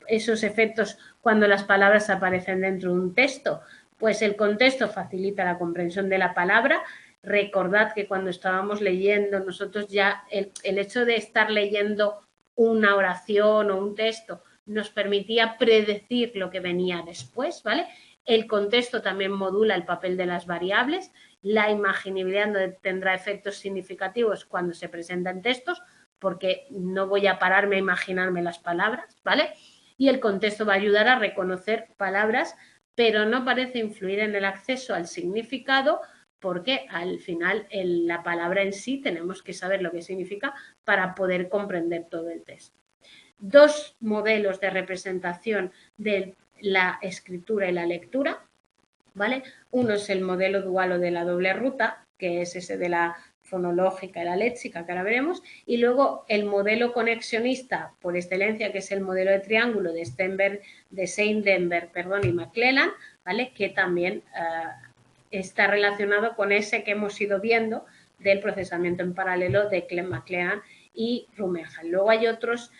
esos efectos cuando las palabras aparecen dentro de un texto. Pues el contexto facilita la comprensión de la palabra. Recordad que cuando estábamos leyendo, nosotros ya el hecho de estar leyendo una oración o un texto nos permitía predecir lo que venía después, ¿vale? El contexto también modula el papel de las variables. La imaginabilidad tendrá efectos significativos cuando se presentan textos, porque no voy a pararme a imaginarme las palabras, ¿vale? Y el contexto va a ayudar a reconocer palabras, pero no parece influir en el acceso al significado, porque al final la palabra en sí tenemos que saber lo que significa para poder comprender todo el texto. Dos modelos de representación de la escritura y la lectura, ¿vale? Uno es el modelo dual o de la doble ruta, que es ese de la fonológica y la léxica, que ahora veremos, y luego el modelo conexionista por excelencia, que es el modelo de triángulo de Seidenberg, y McClelland, ¿vale? Que también está relacionado con ese que hemos ido viendo del procesamiento en paralelo de McClelland y Rummenigge. Luego hay otros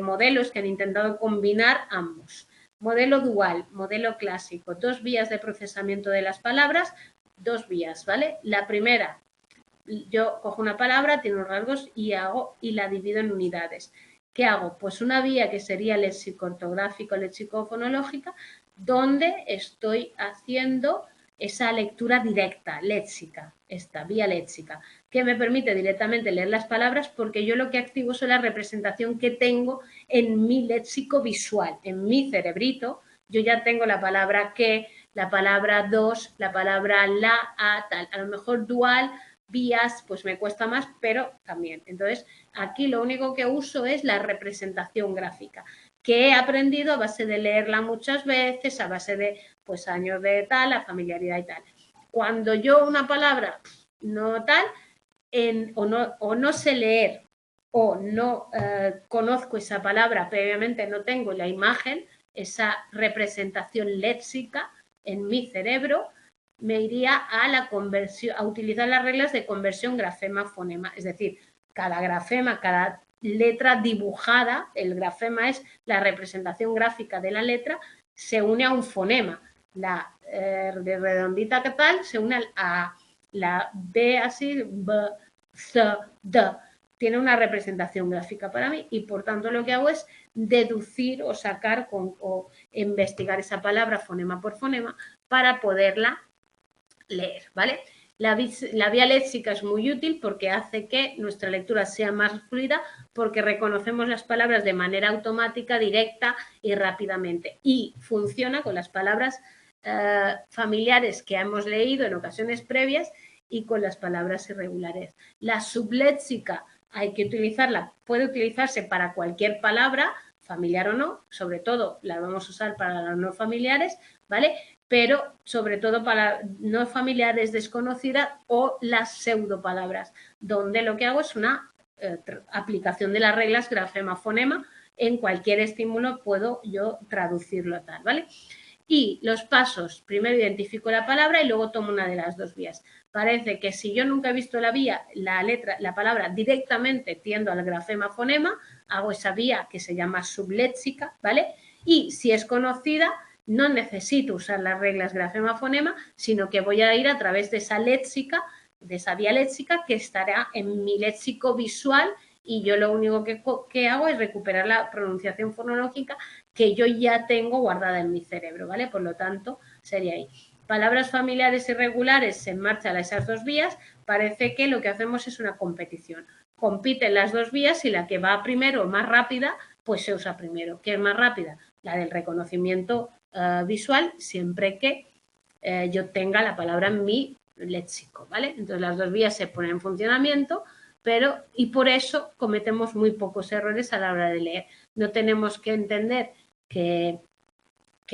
modelos que han intentado combinar ambos. Modelo dual, modelo clásico, dos vías de procesamiento de las palabras, dos vías, ¿vale? La primera, yo cojo una palabra, tiene unos rasgos y la divido en unidades. ¿Qué hago? Pues una vía que sería léxico-ortográfico, léxico-fonológica, donde estoy haciendo esa lectura directa, léxica, esta vía léxica, que me permite directamente leer las palabras porque yo lo que activo es la representación que tengo en mi léxico visual, en mi cerebrito. Yo ya tengo la palabra que, la palabra dos, la palabra la, a, tal. A lo mejor dual, vías, pues me cuesta más, pero también. Entonces, aquí lo único que uso es la representación gráfica, que he aprendido a base de leerla muchas veces, a base de pues años de tal, la familiaridad y tal. Cuando yo una palabra no tal, o no sé leer o no conozco esa palabra previamente, no tengo la imagen, esa representación léxica en mi cerebro, me iría a la conversión, a utilizar las reglas de conversión grafema-fonema. Es decir, cada grafema, cada letra dibujada, el grafema es la representación gráfica de la letra, se une a un fonema. La de redondita que tal se une a la B así, B, C, D. Tiene una representación gráfica para mí y por tanto lo que hago es deducir o sacar o investigar esa palabra fonema por fonema para poderla leer, ¿vale? La vía léxica es muy útil porque hace que nuestra lectura sea más fluida porque reconocemos las palabras de manera automática, directa y rápidamente. Y funciona con las palabras familiares que hemos leído en ocasiones previas y con las palabras irregulares. La subléxica hay que utilizarla, puede utilizarse para cualquier palabra, familiar o no, sobre todo la vamos a usar para las no familiares, ¿vale? Pero sobre todo para no familiares desconocidas o las pseudopalabras, donde lo que hago es una aplicación de las reglas grafema-fonema. En cualquier estímulo puedo yo traducirlo a tal, ¿vale? Y los pasos, primero identifico la palabra y luego tomo una de las dos vías. Parece que si yo nunca he visto la vía, la palabra directamente tiendo al grafema-fonema, hago esa vía que se llama subléxica, ¿vale? Y si es conocida, no necesito usar las reglas grafema-fonema, sino que voy a ir a través de esa léxica, de esa vía léxica que estará en mi léxico visual y yo lo único que hago es recuperar la pronunciación fonológica que yo ya tengo guardada en mi cerebro, ¿vale? Por lo tanto, sería ahí. Palabras familiares irregulares, se marchan esas dos vías, parece que lo que hacemos es una competición. Compiten las dos vías y la que va primero, más rápida, pues se usa primero. ¿Qué es más rápida? La del reconocimiento visual, siempre que yo tenga la palabra en mi léxico, ¿vale? Entonces las dos vías se ponen en funcionamiento, y por eso cometemos muy pocos errores a la hora de leer. No tenemos que entender que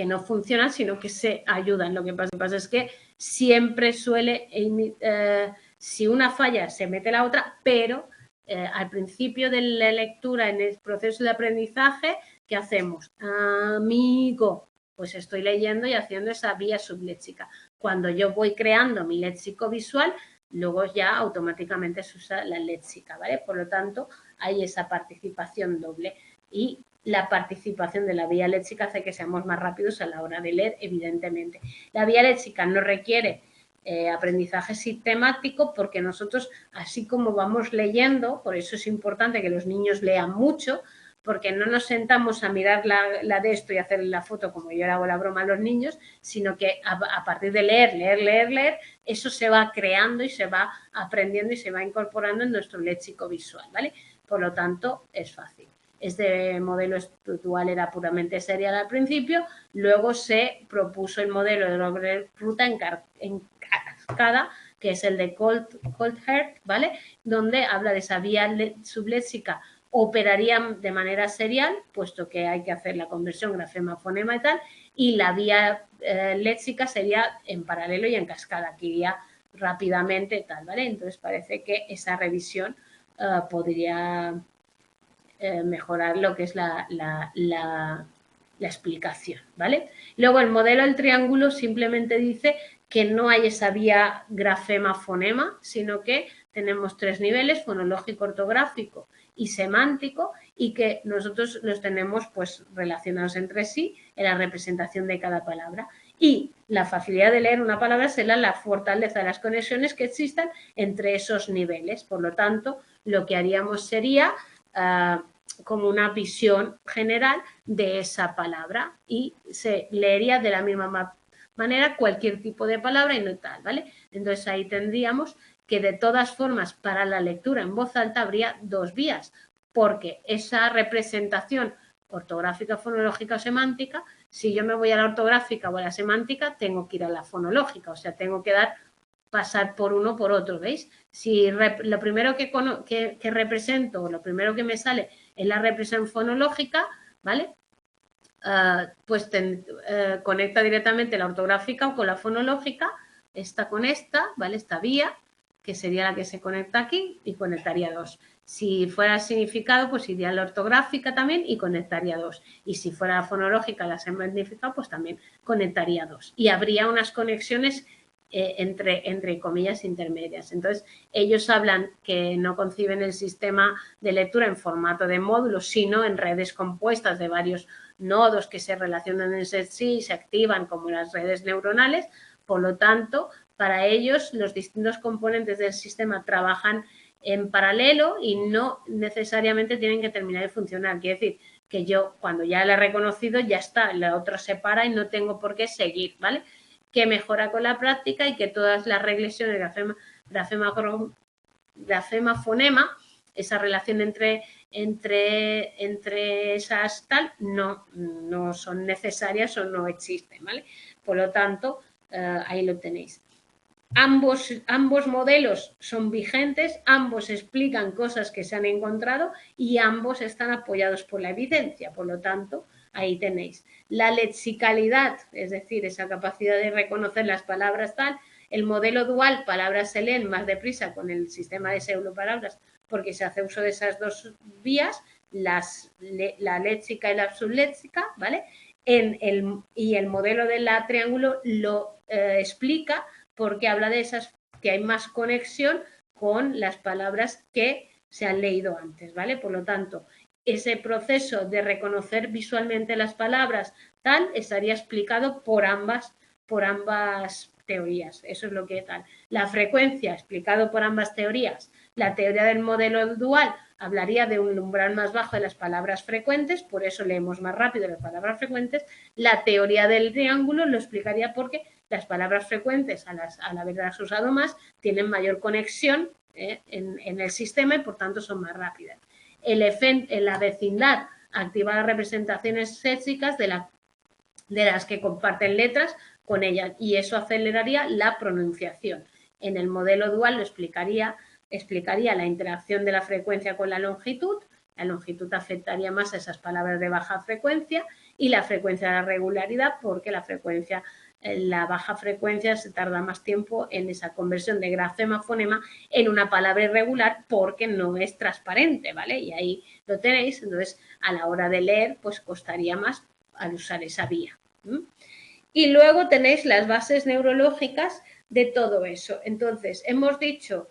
no funcionan, sino que se ayudan. Lo que pasa es que siempre suele, si una falla, se mete la otra, pero al principio de la lectura, en el proceso de aprendizaje, ¿qué hacemos? Amigo, pues estoy leyendo y haciendo esa vía subléxica. Cuando yo voy creando mi léxico visual, luego ya automáticamente se usa la léxica, ¿vale? Por lo tanto, hay esa participación doble y la participación de la vía léxica hace que seamos más rápidos a la hora de leer, evidentemente. La vía léxica no requiere aprendizaje sistemático porque nosotros, así como vamos leyendo, por eso es importante que los niños lean mucho, porque no nos sentamos a mirar la de esto y hacer la foto como yo le hago la broma a los niños, sino que a partir de leer, eso se va creando y se va aprendiendo y se va incorporando en nuestro léxico visual, ¿vale? Por lo tanto, es fácil. Este modelo estructural era puramente serial al principio, luego se propuso el modelo de doble ruta en cascada, que es el de Coulthard, ¿vale? Donde habla de esa vía subléxica operaría de manera serial, puesto que hay que hacer la conversión grafema-fonema y tal, y la vía léxica sería en paralelo y en cascada, que iría rápidamente y tal, ¿vale? Entonces parece que esa revisión podría mejorar lo que es la explicación, ¿vale? Luego el modelo del triángulo simplemente dice que no hay esa vía grafema-fonema, sino que tenemos tres niveles, fonológico, ortográfico y semántico, y que nosotros los tenemos pues relacionados entre sí en la representación de cada palabra. Y la facilidad de leer una palabra será la fortaleza de las conexiones que existan entre esos niveles. Por lo tanto, lo que haríamos sería como una visión general de esa palabra y se leería de la misma manera cualquier tipo de palabra y no tal, ¿vale? Entonces ahí tendríamos que de todas formas para la lectura en voz alta habría dos vías, porque esa representación ortográfica, fonológica o semántica, si yo me voy a la ortográfica o a la semántica, tengo que ir a la fonológica, o sea, tengo que pasar por uno por otro, ¿veis? Si lo primero que represento o lo primero que me sale es la representación fonológica, ¿vale? Pues conecta directamente la ortográfica con la fonológica, esta con esta, ¿vale? Esta vía, que sería la que se conecta aquí y conectaría dos. Si fuera el significado, pues iría la ortográfica también y conectaría dos. Y si fuera la fonológica, la semántica, pues también conectaría dos. Y habría unas conexiones entre comillas intermedias. Entonces, ellos hablan que no conciben el sistema de lectura en formato de módulos, sino en redes compuestas de varios nodos que se relacionan entre sí y se activan como las redes neuronales. Por lo tanto, para ellos los distintos componentes del sistema trabajan en paralelo y no necesariamente tienen que terminar de funcionar. Quiere decir que yo, cuando ya la he reconocido, ya está, la otra se para y no tengo por qué seguir, ¿vale? Que mejora con la práctica y que todas las regresiones grafema-fonema, esa relación entre esas tal, no son necesarias o no existen, ¿vale? Por lo tanto, ahí lo tenéis. Ambos modelos son vigentes, ambos explican cosas que se han encontrado y ambos están apoyados por la evidencia. Por lo tanto, ahí tenéis. La lexicalidad, es decir, esa capacidad de reconocer las palabras tal, el modelo dual, palabras se leen más deprisa con el sistema de pseudopalabras porque se hace uso de esas dos vías, la léxica y la subléxica, ¿vale? y el modelo del triángulo lo explica porque habla de esas que hay más conexión con las palabras que se han leído antes, ¿vale? Por lo tanto, ese proceso de reconocer visualmente las palabras tal estaría explicado por ambas teorías. Eso es lo que tal. La frecuencia, explicado por ambas teorías. La teoría del modelo dual hablaría de un umbral más bajo de las palabras frecuentes, por eso leemos más rápido las palabras frecuentes. La teoría del triángulo lo explicaría porque las palabras frecuentes, al haberlas usado más, tienen mayor conexión en el sistema y por tanto son más rápidas. La vecindad activa las representaciones léxicas de las que comparten letras con ellas y eso aceleraría la pronunciación. En el modelo dual lo explicaría la interacción de la frecuencia con la longitud afectaría más a esas palabras de baja frecuencia y la frecuencia de la regularidad porque la baja frecuencia se tarda más tiempo en esa conversión de grafema a fonema en una palabra irregular porque no es transparente, ¿vale? Y ahí lo tenéis, entonces a la hora de leer pues costaría más al usar esa vía. Y luego tenéis las bases neurológicas de todo eso. Entonces, hemos dicho,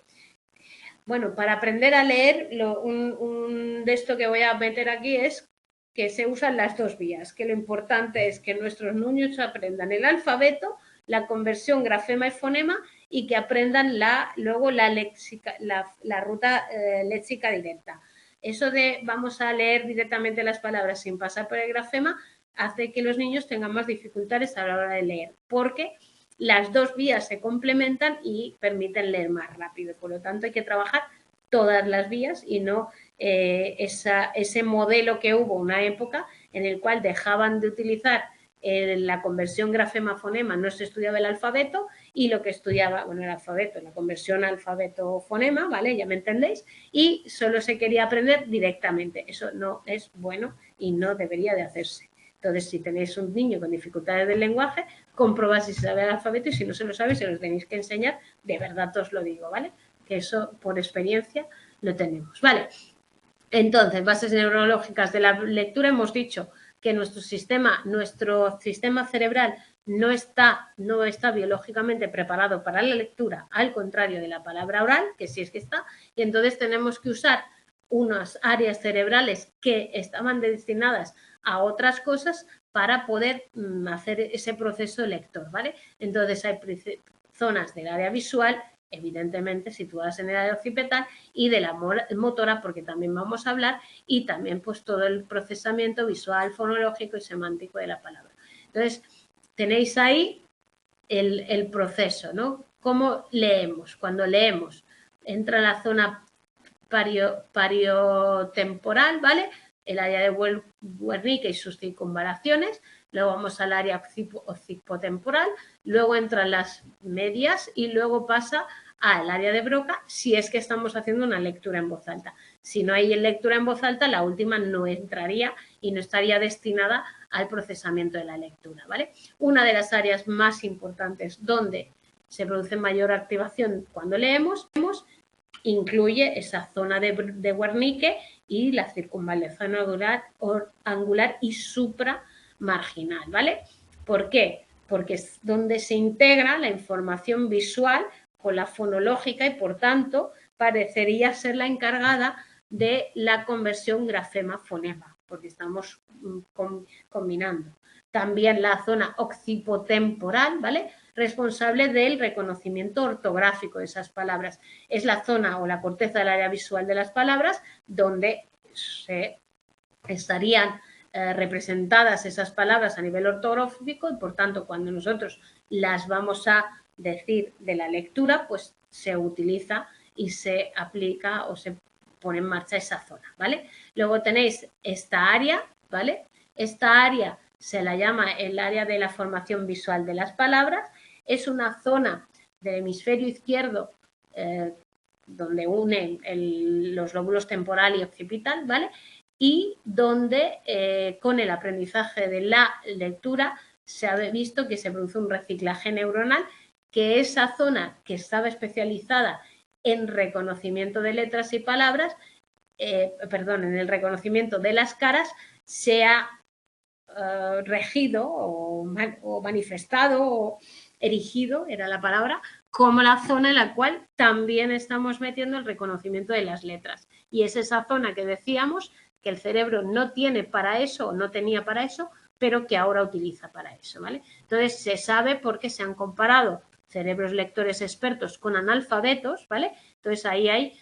bueno, para aprender a leer, de esto que voy a meter aquí es que se usan las dos vías, que lo importante es que nuestros niños aprendan el alfabeto, la conversión grafema y fonema y que aprendan luego la ruta léxica directa. Eso de vamos a leer directamente las palabras sin pasar por el grafema hace que los niños tengan más dificultades a la hora de leer, porque las dos vías se complementan y permiten leer más rápido. Por lo tanto, hay que trabajar todas las vías y no ese modelo que hubo una época en el cual dejaban de utilizar la conversión grafema-fonema, no se estudiaba el alfabeto y lo que estudiaba, bueno, el alfabeto, la conversión alfabeto-fonema, ¿vale? Ya me entendéis, y solo se quería aprender directamente. Eso no es bueno y no debería de hacerse. Entonces, si tenéis un niño con dificultades del lenguaje, comprobad si se sabe el alfabeto y si no se lo sabe, se lo tenéis que enseñar, de verdad os lo digo, ¿vale? Que eso por experiencia lo tenemos, ¿vale? Entonces, bases neurológicas de la lectura, hemos dicho que nuestro sistema cerebral no está biológicamente preparado para la lectura, al contrario de la palabra oral, que sí es que está, y entonces tenemos que usar unas áreas cerebrales que estaban destinadas a otras cosas para poder hacer ese proceso lector, ¿vale? Entonces hay zonas del área visual, evidentemente situadas en el área occipital, y de la motora, porque también vamos a hablar, y también pues todo el procesamiento visual, fonológico y semántico de la palabra. Entonces, tenéis ahí el proceso, ¿no? ¿Cómo leemos? Cuando leemos, entra la zona pariotemporal, ¿vale? El área de Wernicke y sus circunvalaciones, luego vamos al área occipotemporal, luego entran las medias y luego pasa al área de Broca si es que estamos haciendo una lectura en voz alta. Si no hay lectura en voz alta, la última no entraría y no estaría destinada al procesamiento de la lectura, ¿vale? Una de las áreas más importantes donde se produce mayor activación cuando leemos incluye esa zona de Wernicke y la circunvalación angular y supramarginal, ¿vale? ¿Por qué? Porque es donde se integra la información visual con la fonológica y, por tanto, parecería ser la encargada de la conversión grafema-fonema, porque estamos combinando. También la zona occipotemporal, ¿vale? Responsable del reconocimiento ortográfico de esas palabras. Es la zona o la corteza del área visual de las palabras donde se estarían representadas esas palabras a nivel ortográfico y, por tanto, cuando nosotros las vamos a decir de la lectura, pues se utiliza y se aplica o se pone en marcha esa zona, ¿vale? Luego tenéis esta área, ¿vale? Esta área se la llama el área de la formación visual de las palabras. Es una zona del hemisferio izquierdo donde unen los lóbulos temporal y occipital, ¿vale? Y donde con el aprendizaje de la lectura se ha visto que se produce un reciclaje neuronal, que esa zona que estaba especializada en reconocimiento de letras y palabras, en el reconocimiento de las caras, se ha regido o manifestado o erigido, era la palabra, como la zona en la cual también estamos metiendo el reconocimiento de las letras. Y es esa zona que decíamos que el cerebro no tiene para eso o no tenía para eso, pero que ahora utiliza para eso, ¿vale? Entonces se sabe porque se han comparado cerebros lectores expertos con analfabetos, ¿vale? Entonces ahí hay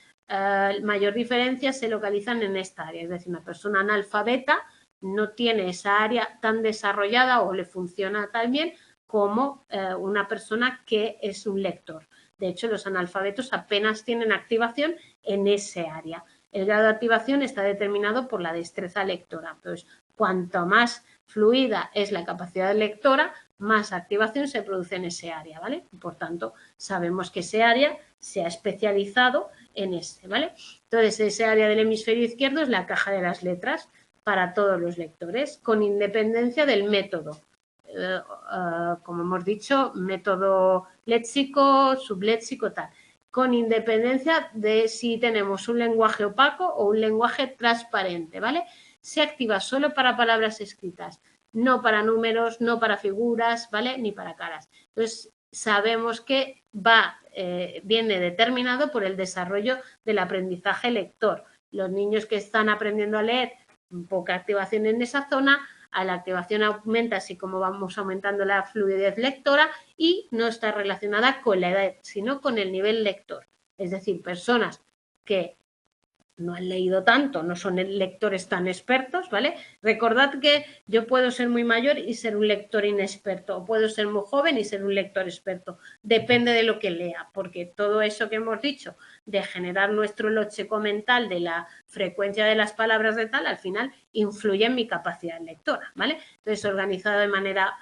mayor diferencia, se localizan en esta área, es decir, una persona analfabeta no tiene esa área tan desarrollada o le funciona tan bien como una persona que es un lector. De hecho, los analfabetos apenas tienen activación en ese área. El grado de activación está determinado por la destreza lectora. Entonces, cuanto más fluida es la capacidad lectora, más activación se produce en ese área, ¿vale? Por tanto, sabemos que ese área se ha especializado en ese, ¿vale? Entonces, ese área del hemisferio izquierdo es la caja de las letras para todos los lectores, con independencia del método. Como hemos dicho, método léxico, subléxico, tal, con independencia de si tenemos un lenguaje opaco o un lenguaje transparente, ¿vale? Se activa solo para palabras escritas, no para números, no para figuras, ¿vale? Ni para caras. Entonces, sabemos que viene determinado por el desarrollo del aprendizaje lector. Los niños que están aprendiendo a leer, poca activación en esa zona, a la activación aumenta así como vamos aumentando la fluidez lectora y no está relacionada con la edad, sino con el nivel lector. Es decir, personas que no han leído tanto, no son lectores tan expertos, ¿vale? Recordad que yo puedo ser muy mayor y ser un lector inexperto, o puedo ser muy joven y ser un lector experto. Depende de lo que lea, porque todo eso que hemos dicho de generar nuestro léxico mental, de la frecuencia de las palabras de tal, al final influye en mi capacidad lectora, ¿vale? Entonces, organizado de manera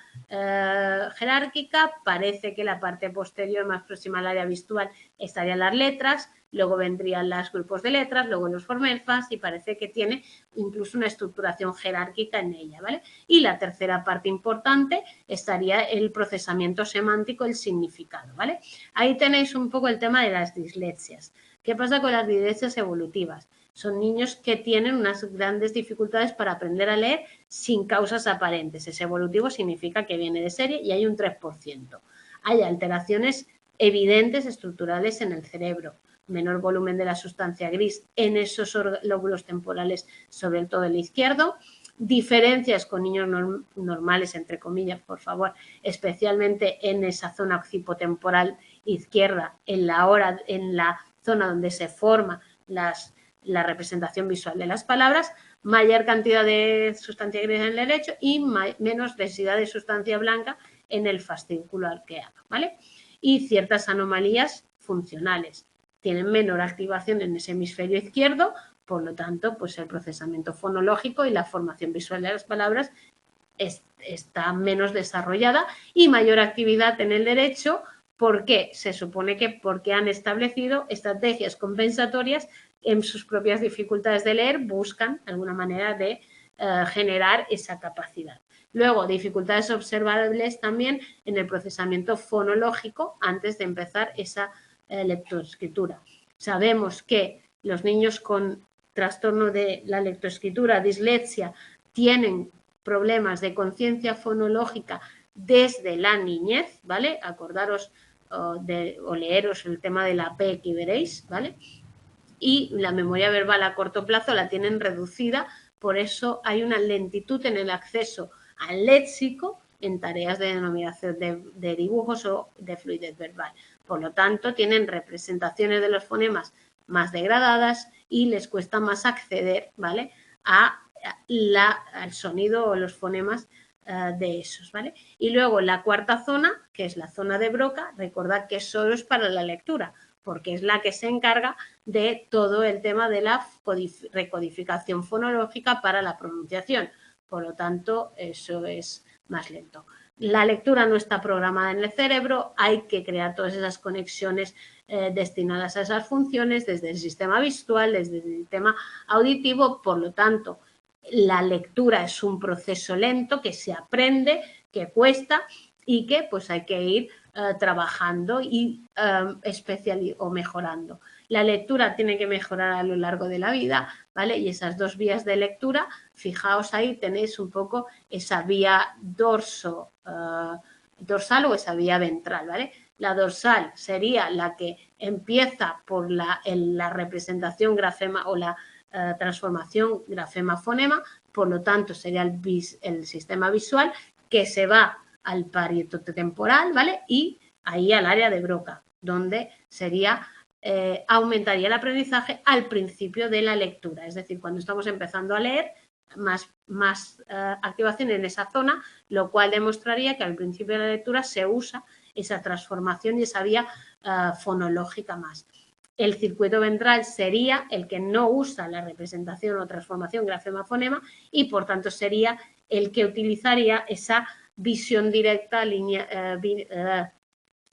jerárquica, parece que la parte posterior más próxima al área visual estarían las letras, luego vendrían los grupos de letras, luego los fonemas y parece que tiene incluso una estructuración jerárquica en ella, ¿vale? Y la tercera parte importante estaría el procesamiento semántico, el significado, ¿vale? Ahí tenéis un poco el tema de las dislexias. ¿Qué pasa con las dislexias evolutivas? Son niños que tienen unas grandes dificultades para aprender a leer sin causas aparentes. Ese evolutivo significa que viene de serie y hay un 3%. Hay alteraciones evidentes estructurales en el cerebro, menor volumen de la sustancia gris en esos lóbulos temporales, sobre todo el izquierdo, diferencias con niños normales, entre comillas, por favor, especialmente en esa zona occipotemporal izquierda, en la zona donde se forma la representación visual de las palabras, mayor cantidad de sustancia gris en el derecho y menos densidad de sustancia blanca en el fascículo arqueado, ¿vale? Y ciertas anomalías funcionales. Tienen menor activación en ese hemisferio izquierdo, por lo tanto, pues el procesamiento fonológico y la formación visual de las palabras está menos desarrollada y mayor actividad en el derecho. ¿Por qué? Se supone que porque han establecido estrategias compensatorias en sus propias dificultades de leer, buscan alguna manera de generar esa capacidad. Luego, dificultades observables también en el procesamiento fonológico antes de empezar esa lectoescritura. Sabemos que los niños con trastorno de la lectoescritura, dislexia, tienen problemas de conciencia fonológica desde la niñez, ¿vale? Acordaros o leeros el tema de la P que veréis, ¿vale? Y la memoria verbal a corto plazo la tienen reducida, por eso hay una lentitud en el acceso al léxico en tareas de denominación de dibujos o de fluidez verbal. Por lo tanto, tienen representaciones de los fonemas más degradadas y les cuesta más acceder, ¿vale?, al sonido o los fonemas de esos, ¿vale? Y luego la cuarta zona, que es la zona de Broca, recordad que solo es para la lectura, porque es la que se encarga de todo el tema de la recodificación fonológica para la pronunciación. Por lo tanto, eso es más lento. La lectura no está programada en el cerebro, hay que crear todas esas conexiones destinadas a esas funciones desde el sistema visual, desde el sistema auditivo. Por lo tanto, la lectura es un proceso lento que se aprende, que cuesta y que pues hay que ir trabajando y o mejorando. La lectura tiene que mejorar a lo largo de la vida, ¿vale? Y esas dos vías de lectura Fijaos ahí, tenéis un poco esa vía dorsal o esa vía ventral, ¿vale? La dorsal sería la que empieza por la representación grafema o la transformación grafema-fonema, por lo tanto sería el sistema visual que se va al parietotemporal, ¿vale? Y ahí al área de Broca, donde sería aumentaría el aprendizaje al principio de la lectura, es decir, cuando estamos empezando a leer, más activación en esa zona, lo cual demostraría que al principio de la lectura se usa esa transformación y esa vía fonológica más. El circuito ventral sería el que no usa la representación o transformación grafema-fonema y, por tanto, sería el que utilizaría esa visión directa,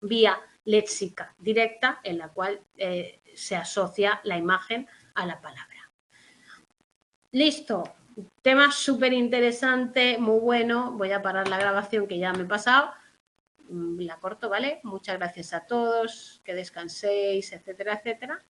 vía léxica directa, en la cual se asocia la imagen a la palabra. Listo. Tema súper interesante, muy bueno. Voy a parar la grabación que ya me he pasado. La corto, ¿vale? Muchas gracias a todos, que descanséis, etcétera, etcétera.